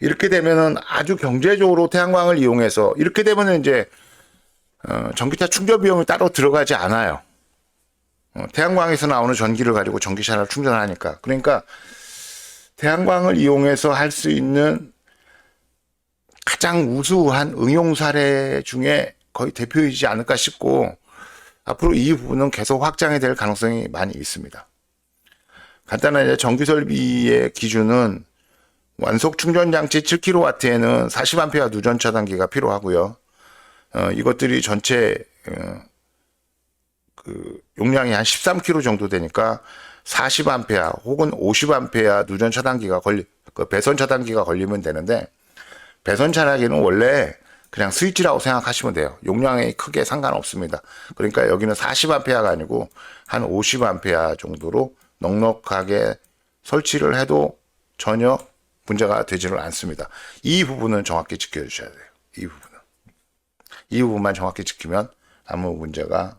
이렇게 되면은 아주 경제적으로 태양광을 이용해서 이렇게 되면은 이제 전기차 충전 비용이 따로 들어가지 않아요. 태양광에서 나오는 전기를 가지고 전기차를 충전하니까. 그러니까 태양광을 이용해서 할 수 있는 가장 우수한 응용 사례 중에 거의 대표이지 않을까 싶고 앞으로 이 부분은 계속 확장이 될 가능성이 많이 있습니다. 간단하게 전기 설비의 기준은 완속 충전 장치 7kW에는 40A 누전 차단기가 필요하고요. 이것들이 전체 그 용량이 한 13kg 정도 되니까 40A 혹은 50A 누전 차단기가 배선 차단기가 걸리면 되는데 배선 차단기는 원래 그냥 스위치라고 생각하시면 돼요. 용량에 크게 상관없습니다. 그러니까 여기는 40A가 아니고 한 50A 정도로 넉넉하게 설치를 해도 전혀 문제가 되지는 않습니다. 이 부분은 정확히 지켜주셔야 돼요. 이 부분만 정확히 지키면 아무 문제가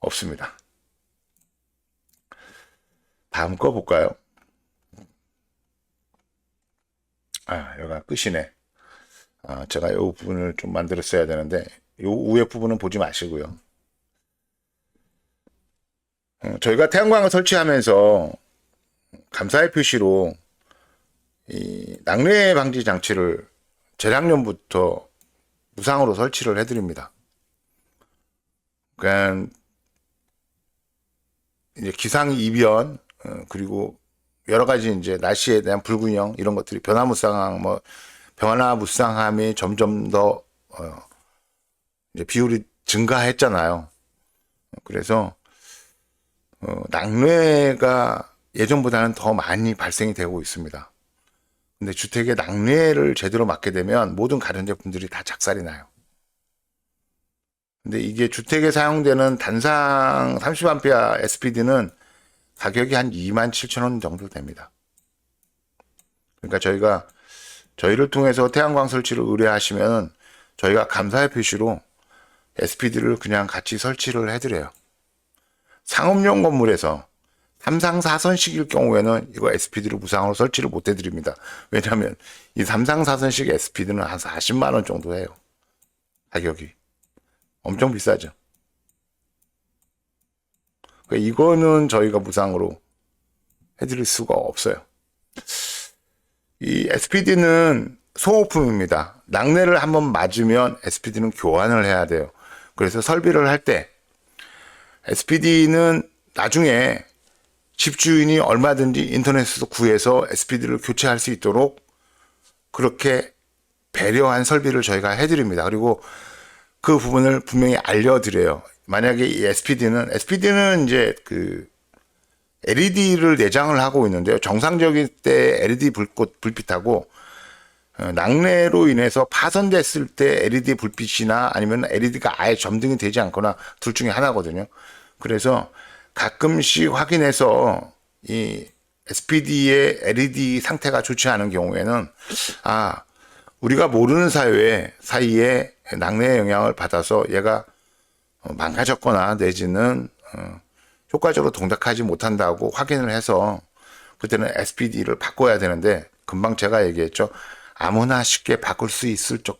없습니다. 다음 거 볼까요? 여기가 끝이네. 제가 이 부분을 좀 만들었어야 되는데 이 위에 부분은 보지 마시고요. 저희가 태양광을 설치하면서 감사의 표시로 이 낙뢰 방지 장치를 재작년부터 무상으로 설치를 해드립니다. 그러니까 이제 기상 이변 그리고 여러 가지 이제 날씨에 대한 불균형 이런 것들이 변화무 상황 뭐 변화무쌍함이 점점 더 이제 비율이 증가했잖아요. 그래서 낙뢰가 예전보다는 더 많이 발생이 되고 있습니다. 근데 주택의 낙뢰를 제대로 막게 되면 모든 가전제품들이 다 작살이 나요. 근데 이게 주택에 사용되는 단상 30A SPD는 가격이 한 27,000원 정도 됩니다. 그러니까 저희를 통해서 태양광 설치를 의뢰하시면 저희가 감사의 표시로 SPD를 그냥 같이 설치를 해드려요. 상업용 건물에서 3상 4선식일 경우에는 이거 SPD를 무상으로 설치를 못 해드립니다. 왜냐하면 이 3상 4선식 SPD는 한 40만 원 정도 해요. 가격이 엄청 비싸죠. 그러니까 이거는 저희가 무상으로 해드릴 수가 없어요. 이 SPD는 소모품입니다. 낙뢰를 한번 맞으면 SPD는 교환을 해야 돼요. 그래서 설비를 할 때 SPD는 나중에 집주인이 얼마든지 인터넷에서 구해서 SPD를 교체할 수 있도록 그렇게 배려한 설비를 저희가 해드립니다. 그리고 그 부분을 분명히 알려드려요. 만약에 이 SPD는 이제 그 LED를 내장을 하고 있는데요. 정상적일 때 LED 불빛하고 낙뢰로 인해서 파손됐을 때 LED 불빛이나 아니면 LED가 아예 점등이 되지 않거나 둘 중에 하나거든요. 그래서 가끔씩 확인해서 이 SPD의 LED 상태가 좋지 않은 경우에는 우리가 모르는 사이에 낙뢰의 영향을 받아서 얘가 망가졌거나 내지는 효과적으로 동작하지 못한다고 확인을 해서 그때는 SPD를 바꿔야 되는데 금방 제가 얘기했죠. 아무나 쉽게 바꿀 수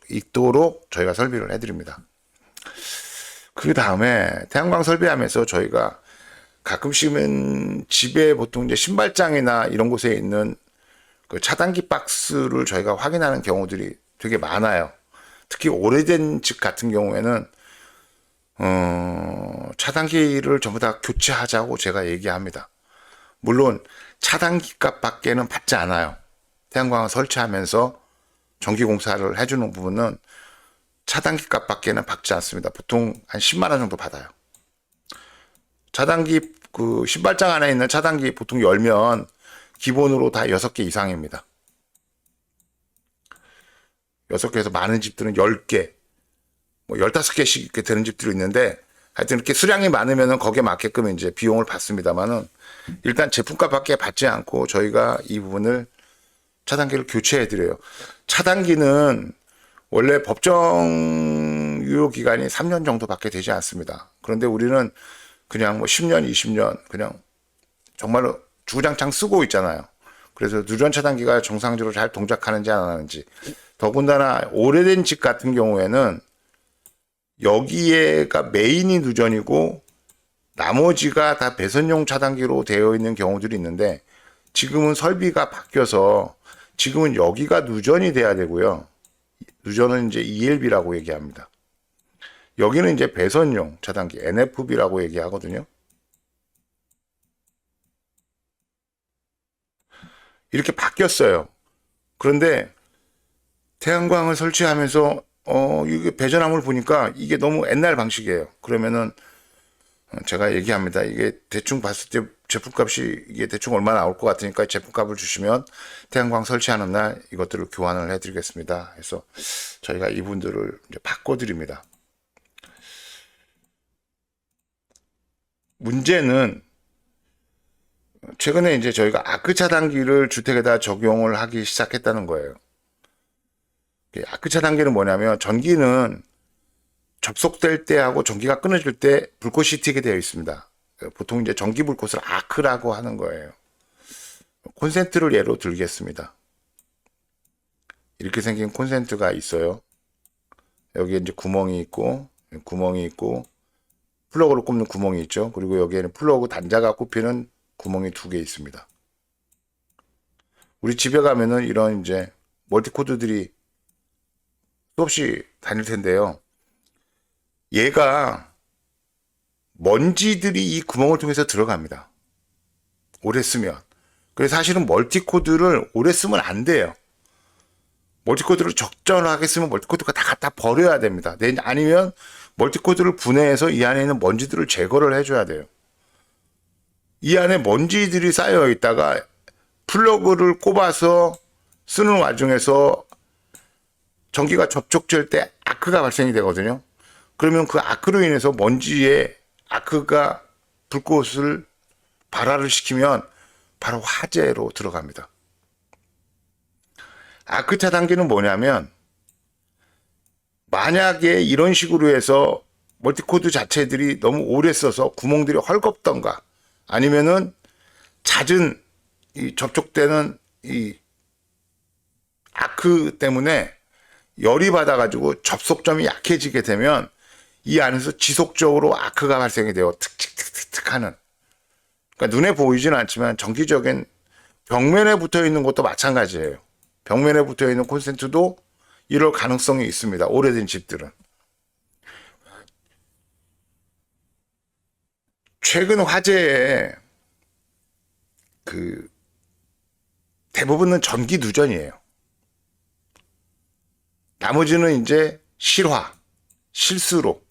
있도록 저희가 설비를 해드립니다. 그 다음에 태양광 설비하면서 저희가 가끔씩은 집에 보통 이제 신발장이나 이런 곳에 있는 그 차단기 박스를 저희가 확인하는 경우들이 되게 많아요. 특히 오래된 집 같은 경우에는 차단기를 전부 다 교체하자고 제가 얘기합니다. 물론 차단기 값밖에는 받지 않아요. 태양광을 설치하면서 전기공사를 해주는 부분은 차단기 값밖에는 받지 않습니다. 보통 한 10만 원 정도 받아요. 차단기 그 신발장 안에 있는 차단기 보통 열면 기본으로 다 6개 이상입니다. 6개에서 많은 집들은 10개, 뭐 15개씩 이렇게 되는 집들이 있는데 하여튼 이렇게 수량이 많으면 거기에 맞게끔 이제 비용을 받습니다만은 일단 제품값밖에 받지 않고 저희가 이 부분을 차단기를 교체해 드려요. 차단기는 원래 법정 유효 기간이 3년 정도밖에 되지 않습니다. 그런데 우리는 그냥 뭐 10년, 20년 그냥 정말로 주구장창 쓰고 있잖아요. 그래서 누전 차단기가 정상적으로 잘 동작하는지 안 하는지. 더군다나 오래된 집 같은 경우에는 여기에가 메인이 누전이고 나머지가 다 배선용 차단기로 되어 있는 경우들이 있는데 지금은 설비가 바뀌어서 지금은 여기가 누전이 돼야 되고요. 누전은 이제 ELB라고 얘기합니다. 여기는 이제 배선용 차단기 NFB라고 얘기하거든요. 이렇게 바뀌었어요. 그런데 태양광을 설치하면서 이게 배전함을 보니까 이게 너무 옛날 방식이에요. 그러면은 제가 얘기합니다. 이게 대충 봤을 때 제품값이 이게 대충 얼마 나올 것 같으니까 제품값을 주시면 태양광 설치하는 날 이것들을 교환을 해드리겠습니다. 해서 저희가 이분들을 이제 바꿔드립니다. 문제는 최근에 이제 저희가 아크 차단기를 주택에다 적용을 하기 시작했다는 거예요. 아크 차단기는 뭐냐면 전기는 접속될 때하고 전기가 끊어질 때 불꽃이 튀게 되어 있습니다. 보통 이제 전기 불꽃을 아크라고 하는 거예요. 콘센트를 예로 들겠습니다. 이렇게 생긴 콘센트가 있어요. 여기에 이제 구멍이 있고 플러그로 꼽는 구멍이 있죠. 그리고 여기에는 플러그 단자가 꼽히는 구멍이 2개 있습니다. 우리 집에 가면은 이런 이제 멀티코드들이 수없이 다닐 텐데요. 얘가 먼지들이 이 구멍을 통해서 들어갑니다. 오래 쓰면. 그래서 사실은 멀티코드를 오래 쓰면 안 돼요. 멀티코드를 적절하게 쓰면 멀티코드가 다 갖다 버려야 됩니다. 아니면 멀티코드를 분해해서 이 안에 있는 먼지들을 제거를 해줘야 돼요. 이 안에 먼지들이 쌓여 있다가 플러그를 꼽아서 쓰는 와중에서 전기가 접촉될 때 아크가 발생이 되거든요. 그러면 그 아크로 인해서 먼지에 아크가 불꽃을 발화를 시키면 바로 화재로 들어갑니다. 아크 차단기는 뭐냐면, 만약에 이런 식으로 해서 멀티코드 자체들이 너무 오래 써서 구멍들이 헐겁던가, 아니면은 잦은 이 접촉되는 이 아크 때문에 열이 받아가지고 접속점이 약해지게 되면 이 안에서 지속적으로 아크가 발생이 돼요. 틱틱틱틱 하는. 그러니까 눈에 보이지는 않지만 정기적인 벽면에 붙어 있는 것도 마찬가지예요. 벽면에 붙어 있는 콘센트도 이럴 가능성이 있습니다. 오래된 집들은. 최근 화재에 대부분은 전기 누전이에요. 나머지는 이제 실수로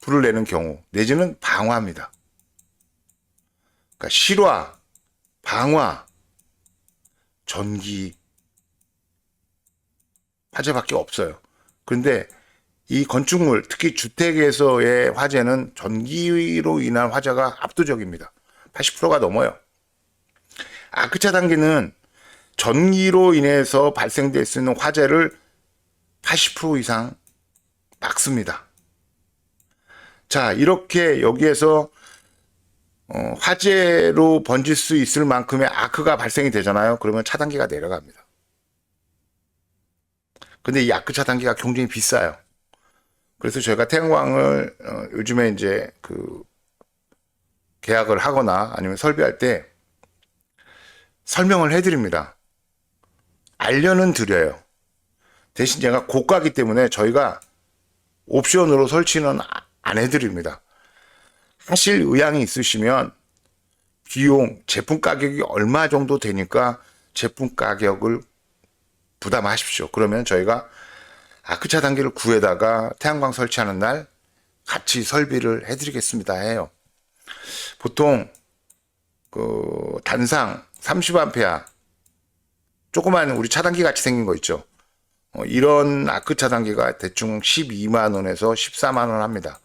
불을 내는 경우, 내지는 방화입니다. 그러니까 실화, 방화, 전기, 화재밖에 없어요. 그런데 이 건축물, 특히 주택에서의 화재는 전기로 인한 화재가 압도적입니다. 80%가 넘어요. 아크 차단기는 전기로 인해서 발생될 수 있는 화재를 80% 이상 막습니다. 자, 이렇게 여기에서 화재로 번질 수 있을 만큼의 아크가 발생이 되잖아요. 그러면 차단기가 내려갑니다. 근데 이 아크 차단기가 굉장히 비싸요. 그래서 저희가 태양광을 요즘에 이제 계약을 하거나 아니면 설비할 때 설명을 해드립니다. 알려는 드려요. 대신 제가 고가기 때문에 저희가 옵션으로 설치는 안 해드립니다. 하실 의향이 있으시면 비용, 제품 가격이 얼마 정도 되니까 제품 가격을 부담하십시오. 그러면 저희가 아크 차단기를 구해다가 태양광 설치하는 날 같이 설비를 해드리겠습니다 해요. 보통 단상 30A 조그만 우리 차단기 같이 생긴 거 있죠. 이런 아크 차단기가 대충 12만 원에서 14만 원 합니다.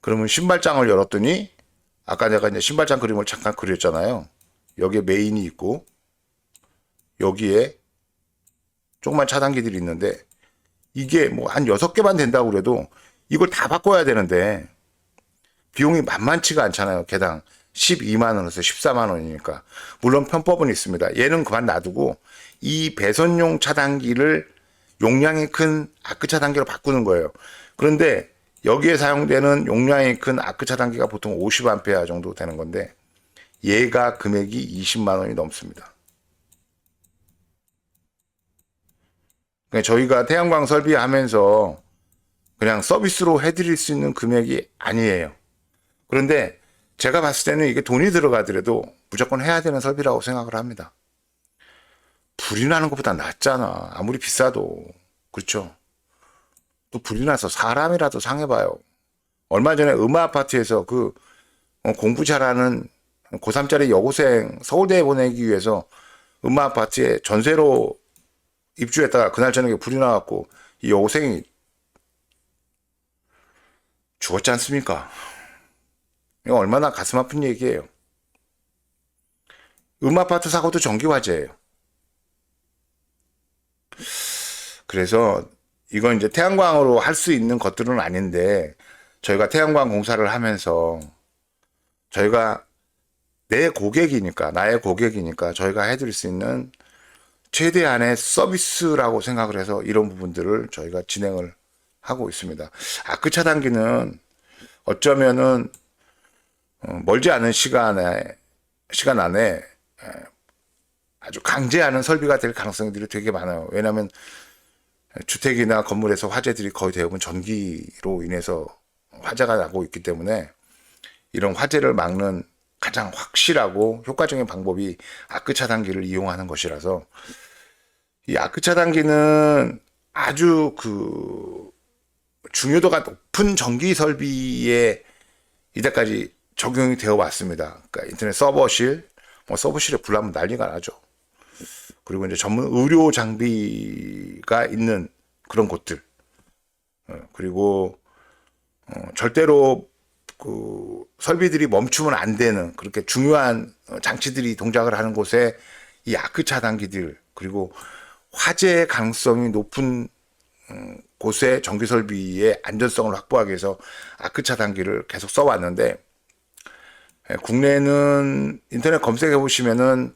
그러면 신발장을 열었더니 아까 내가 이제 신발장 그림을 잠깐 그렸잖아요. 여기에 메인이 있고 여기에 조그만 차단기들이 있는데 이게 뭐 한 6개만 된다고 그래도 이걸 다 바꿔야 되는데 비용이 만만치가 않잖아요. 개당 12만 원에서 14만 원이니까. 물론 편법은 있습니다. 얘는 그만 놔두고 이 배선용 차단기를 용량이 큰 아크 차단기로 바꾸는 거예요. 그런데 여기에 사용되는 용량이 큰 아크 차단기가 보통 50A 정도 되는 건데 얘가 금액이 20만 원이 넘습니다. 그러니까 저희가 태양광 설비하면서 그냥 서비스로 해드릴 수 있는 금액이 아니에요. 그런데 제가 봤을 때는 이게 돈이 들어가더라도 무조건 해야 되는 설비라고 생각을 합니다. 불이 나는 것보다 낫잖아. 아무리 비싸도. 그렇죠? 또 불이 나서 사람이라도 상해봐요. 얼마 전에 음아아파트에서 공부 잘하는 고3짜리 여고생 서울대에 보내기 위해서 음아아파트에 전세로 입주했다가 그날 저녁에 불이 나갖고 이 여고생이 죽었지 않습니까? 이거 얼마나 가슴 아픈 얘기예요. 음아파트 사고도 전기화재예요. 그래서 이건 이제 태양광으로 할 수 있는 것들은 아닌데 저희가 태양광 공사를 하면서 저희가 나의 고객이니까 저희가 해드릴 수 있는 최대한의 서비스라고 생각을 해서 이런 부분들을 저희가 진행을 하고 있습니다. 아크 차단기는 어쩌면은 멀지 않은 시간 안에 아주 강제하는 설비가 될 가능성들이 되게 많아요. 왜냐하면 주택이나 건물에서 화재들이 거의 대부분 전기로 인해서 화재가 나고 있기 때문에 이런 화재를 막는 가장 확실하고 효과적인 방법이 아크 차단기를 이용하는 것이라서, 이 아크 차단기는 아주 그 중요도가 높은 전기 설비에 이때까지 적용이 되어 왔습니다. 그러니까 인터넷 서버실, 뭐 서버실에 불나면 난리가 나죠. 그리고 이제 전문 의료 장비가 있는 그런 곳들, 그리고 절대로 그 설비들이 멈추면 안 되는 그렇게 중요한 장치들이 동작을 하는 곳에 이 아크 차단기들, 그리고 화재 가능성이 높은 곳의 전기 설비의 안전성을 확보하기 위해서 아크 차단기를 계속 써왔는데, 국내는 인터넷 검색해 보시면은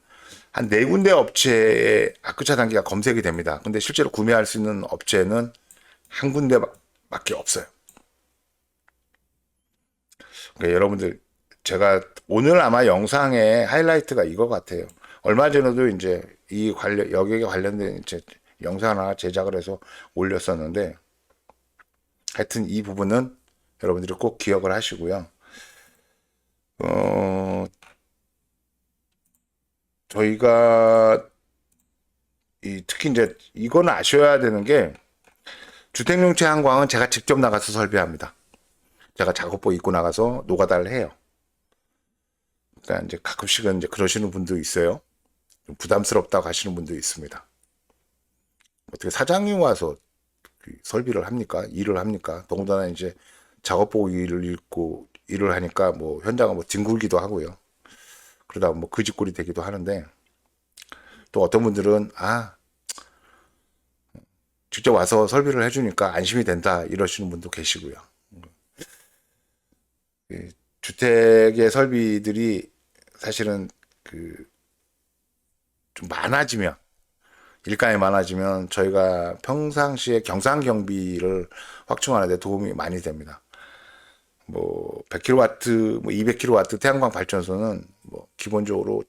한 네 군데 업체에 아크 차단기가 검색이 됩니다. 근데 실제로 구매할 수 있는 업체는 한 군데밖에 없어요. 그러니까 여러분들, 제가 오늘 아마 영상의 하이라이트가 이거 같아요. 얼마 전에도 이제 이 관련 여기에 관련된 이제 영상 하나 제작을 해서 올렸었는데, 하여튼 이 부분은 여러분들이 꼭 기억을 하시고요. 저희가 특히 이제 이거는 아셔야 되는 게, 주택용체 한광은 제가 직접 나가서 설비합니다. 제가 작업복 입고 나가서 노가다를 해요. 그러니까 이제 가끔씩은 이제 그러시는 분도 있어요. 좀 부담스럽다고 하시는 분도 있습니다. 어떻게 사장이 와서 설비를 합니까? 일을 합니까? 더군다나 이제 작업복 일을 입고 일을 하니까 뭐 현장은 뭐 뒹굴기도 하고요. 그러다 뭐 그짓골이 되기도 하는데, 또 어떤 분들은 직접 와서 설비를 해주니까 안심이 된다 이러시는 분도 계시고요. 주택의 설비들이 사실은 좀 많아지면, 일감이 많아지면 저희가 평상시에 경상 경비를 확충하는 데 도움이 많이 됩니다. 뭐 100kW, 뭐 200kW 태양광 발전소는 뭐 기본적으로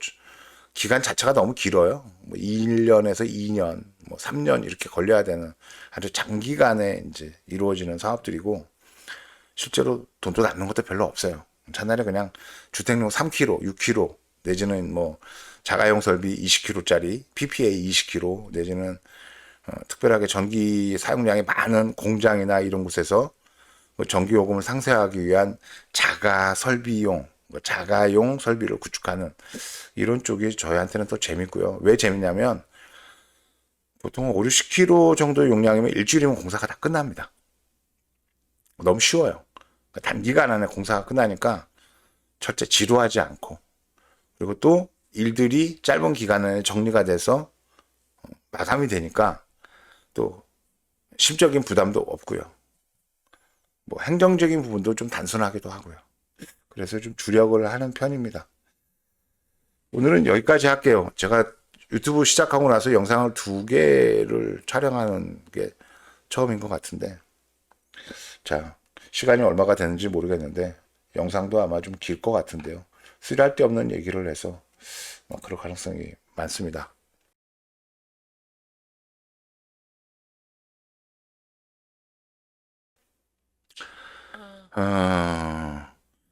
기간 자체가 너무 길어요. 뭐 1년에서 2년, 뭐 3년 이렇게 걸려야 되는 아주 장기간에 이제 이루어지는 사업들이고, 실제로 돈도 남는 것도 별로 없어요. 차라리 그냥 주택용 3kg, 6kg 내지는 뭐 자가용 설비 20kg짜리 PPA 20kg 내지는 특별하게 전기 사용량이 많은 공장이나 이런 곳에서 전기 요금을 상쇄하기 위한 자가 설비용, 자가용 설비를 구축하는 이런 쪽이 저희한테는 또 재밌고요. 왜 재밌냐면, 보통 5, 60kg 정도 용량이면 일주일이면 공사가 다 끝납니다. 너무 쉬워요. 단기간 안에 공사가 끝나니까 절대 지루하지 않고, 그리고 또 일들이 짧은 기간 안에 정리가 돼서 마감이 되니까 또 심적인 부담도 없고요. 뭐 행정적인 부분도 좀 단순하기도 하고요. 그래서 좀 주력을 하는 편입니다. 오늘은 여기까지 할게요. 제가 유튜브 시작하고 나서 영상을 2개를 촬영하는 게 처음인 것 같은데, 자, 시간이 얼마가 되는지 모르겠는데 영상도 아마 좀 길 것 같은데요. 쓸데없는 얘기를 해서 그럴 가능성이 많습니다.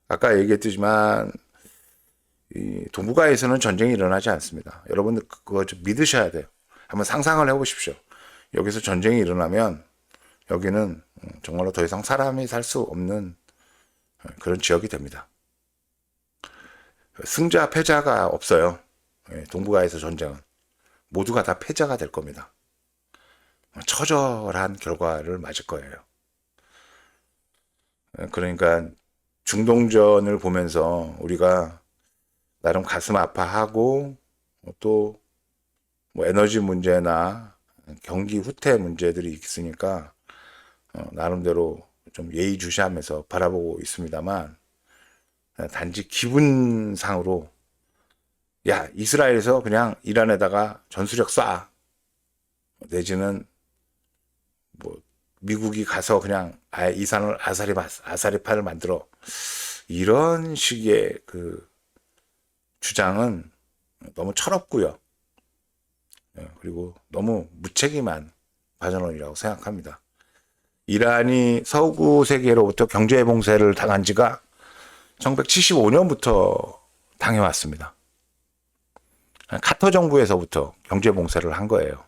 아까 얘기했지만 이 동북아에서는 전쟁이 일어나지 않습니다. 여러분들 그거 좀 믿으셔야 돼요. 한번 상상을 해보십시오. 여기서 전쟁이 일어나면 여기는 정말로 더 이상 사람이 살 수 없는 그런 지역이 됩니다. 승자 패자가 없어요. 동북아에서 전쟁은 모두가 다 패자가 될 겁니다. 처절한 결과를 맞을 거예요. 그러니까 중동전을 보면서 우리가 나름 가슴 아파하고, 또 뭐 에너지 문제나 경기 후퇴 문제들이 있으니까 나름대로 좀 예의주시하면서 바라보고 있습니다만, 단지 기분상으로 야, 이스라엘에서 그냥 이란에다가 전술핵 쏴, 내지는 뭐 미국이 가서 그냥 아예 이산을 아사리파를 만들어, 이런 식의 그 주장은 너무 철없고요. 그리고 너무 무책임한 발언이라고 생각합니다. 이란이 서구 세계로부터 경제 봉쇄를 당한 지가 1975년부터 당해왔습니다. 카터 정부에서부터 경제 봉쇄를 한 거예요.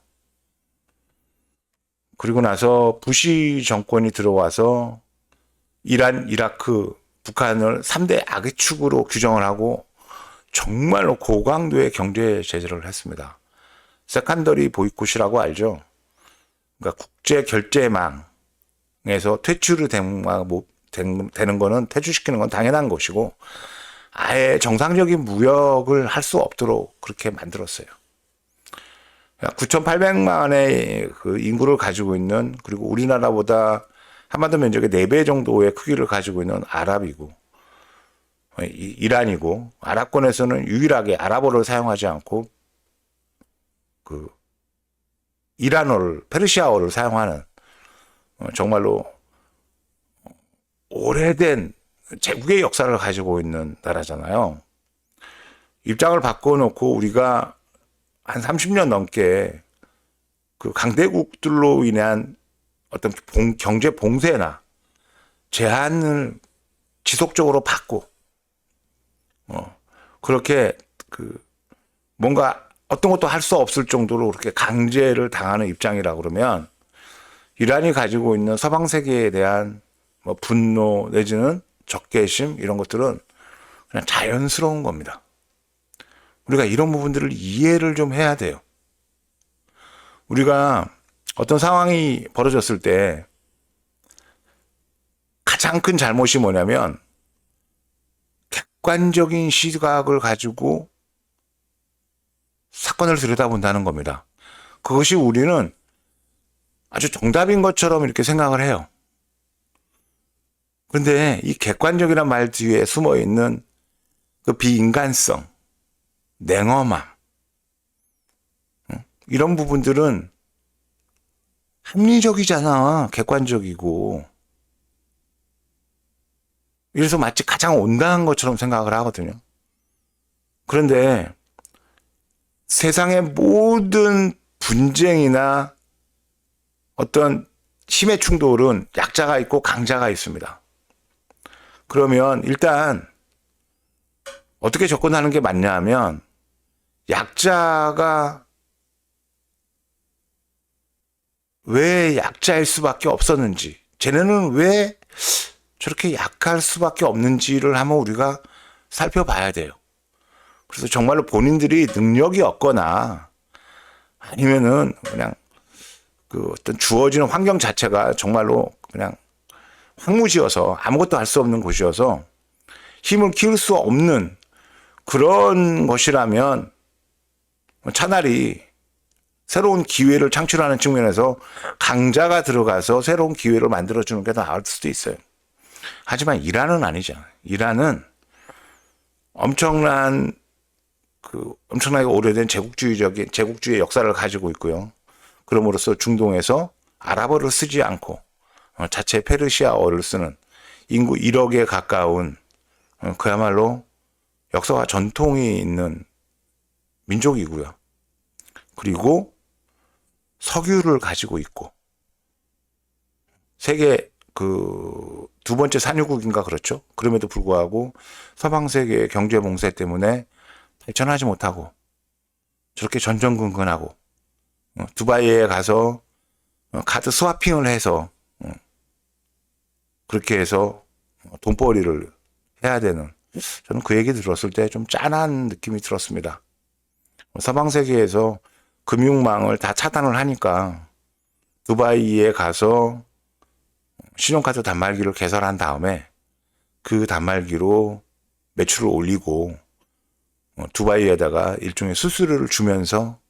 그리고 나서 부시 정권이 들어와서 이란, 이라크, 북한을 3대 악의 축으로 규정을 하고 정말로 고강도의 경제 제재를 했습니다. 세컨더리 보이콧이라고 알죠? 그러니까 국제 결제망에서 퇴출이 되는 거는 퇴출시키는 건 당연한 것이고 아예 정상적인 무역을 할 수 없도록 그렇게 만들었어요. 9,800만의 그 인구를 가지고 있는, 그리고 우리나라보다 한반도 면적의 4배 정도의 크기를 가지고 있는 아랍이고 이란이고, 아랍권에서는 유일하게 아랍어를 사용하지 않고 그 이란어를, 페르시아어를 사용하는 정말로 오래된 제국의 역사를 가지고 있는 나라잖아요. 입장을 바꿔놓고 우리가 한 30년 넘게 그 강대국들로 인한 어떤 경제 봉쇄나 제한을 지속적으로 받고, 그렇게 그 뭔가 어떤 것도 할 수 없을 정도로 그렇게 강제를 당하는 입장이라 그러면 이란이 가지고 있는 서방 세계에 대한 뭐 분노 내지는 적개심 이런 것들은 그냥 자연스러운 겁니다. 우리가 이런 부분들을 이해를 좀 해야 돼요. 우리가 어떤 상황이 벌어졌을 때 가장 큰 잘못이 뭐냐면 객관적인 시각을 가지고 사건을 들여다본다는 겁니다. 그것이 우리는 아주 정답인 것처럼 이렇게 생각을 해요. 그런데 이 객관적이란 말 뒤에 숨어 있는 그 비인간성, 냉엄함, 이런 부분들은 합리적이잖아. 객관적이고. 이래서 마치 가장 온당한 것처럼 생각을 하거든요. 그런데 세상의 모든 분쟁이나 어떤 힘의 충돌은 약자가 있고 강자가 있습니다. 그러면 일단 어떻게 접근하는 게 맞냐 하면, 약자가 왜 약자일 수밖에 없었는지, 쟤네는 왜 저렇게 약할 수밖에 없는지를 한번 우리가 살펴봐야 돼요. 그래서 정말로 본인들이 능력이 없거나 아니면은 그냥 그 어떤 주어지는 환경 자체가 정말로 그냥 황무지여서 아무것도 할 수 없는 곳이어서 힘을 키울 수 없는 그런 것이라면 차라리 새로운 기회를 창출하는 측면에서 강자가 들어가서 새로운 기회를 만들어주는 게 더 나을 수도 있어요. 하지만 이란은 아니잖아요. 이란은 엄청나게 오래된 제국주의 역사를 가지고 있고요. 그럼으로써 중동에서 아랍어를 쓰지 않고 자체 페르시아어를 쓰는 인구 1억에 가까운 그야말로 역사와 전통이 있는 민족이고요. 그리고 석유를 가지고 있고, 세계 그 두 번째 산유국인가 그렇죠. 그럼에도 불구하고 서방 세계의 경제 봉쇄 때문에 발전하지 못하고 저렇게 전전긍긍하고 두바이에 가서 카드 스와핑을 해서 그렇게 해서 돈벌이를 해야 되는, 저는 그 얘기 들었을 때 좀 짠한 느낌이 들었습니다. 서방 세계에서 금융망을 다 차단을 하니까 두바이에 가서 신용카드 단말기를 개설한 다음에 그 단말기로 매출을 올리고 두바이에다가 일종의 수수료를 주면서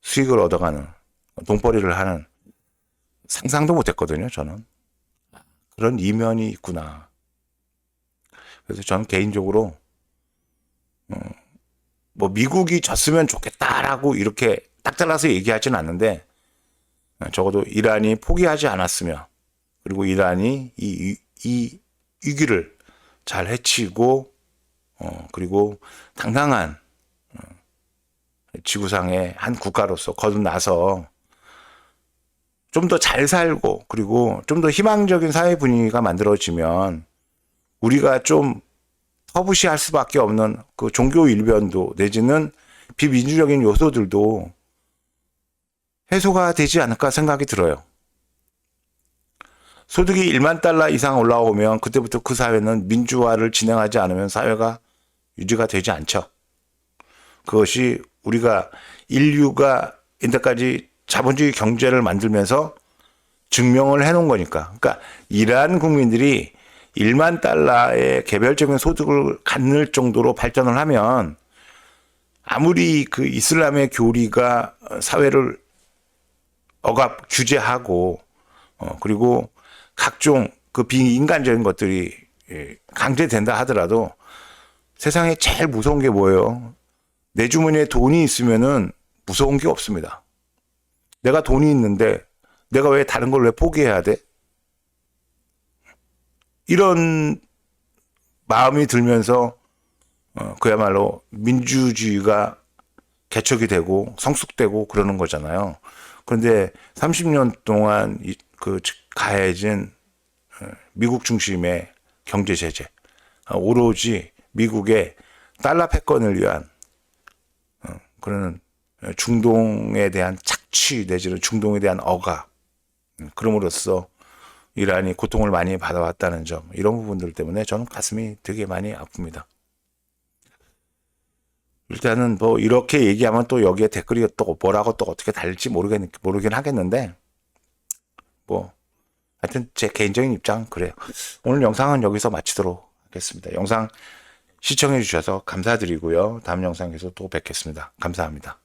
수익을 얻어가는, 돈벌이를 하는, 상상도 못했거든요. 저는 그런 이면이 있구나. 그래서 저는 개인적으로 뭐 미국이 졌으면 좋겠다라고 이렇게 딱 잘라서 얘기하지는 않는데, 적어도 이란이 포기하지 않았으면, 그리고 이란이 이 위기를 잘 해치고 그리고 당당한 지구상의 한 국가로서 거듭나서 좀 더 잘 살고, 그리고 좀 더 희망적인 사회 분위기가 만들어지면 우리가 좀 허무시할 수밖에 없는 그 종교 일변도 내지는 비민주적인 요소들도 해소가 되지 않을까 생각이 들어요. 소득이 1만 달러 이상 올라오면 그때부터 그 사회는 민주화를 진행하지 않으면 사회가 유지가 되지 않죠. 그것이 우리가 인류가 이때까지 자본주의 경제를 만들면서 증명을 해놓은 거니까. 그러니까 이러한 국민들이 1만 달러의 개별적인 소득을 갖는 정도로 발전을 하면 아무리 그 이슬람의 교리가 사회를 억압 규제하고 그리고 각종 그 비인간적인 것들이 강제된다 하더라도 세상에 제일 무서운 게 뭐예요? 내 주머니에 돈이 있으면은 무서운 게 없습니다. 내가 돈이 있는데 내가 왜 다른 걸 왜 포기해야 돼? 이런 마음이 들면서 그야말로 민주주의가 개척이 되고 성숙되고 그러는 거잖아요. 그런데 30년 동안 그 가해진 미국 중심의 경제 제재, 오로지 미국의 달러 패권을 위한 그런 중동에 대한 착취 내지는 중동에 대한 억압, 그럼으로써 이란이 고통을 많이 받아왔다는 점, 이런 부분들 때문에 저는 가슴이 되게 많이 아픕니다. 일단은 뭐 이렇게 얘기하면 또 여기에 댓글이 또 뭐라고 또 어떻게 달릴지 모르긴 하겠는데, 뭐 하여튼 제 개인적인 입장은 그래요. 오늘 영상은 여기서 마치도록 하겠습니다. 영상 시청해 주셔서 감사드리고요. 다음 영상에서 또 뵙겠습니다. 감사합니다.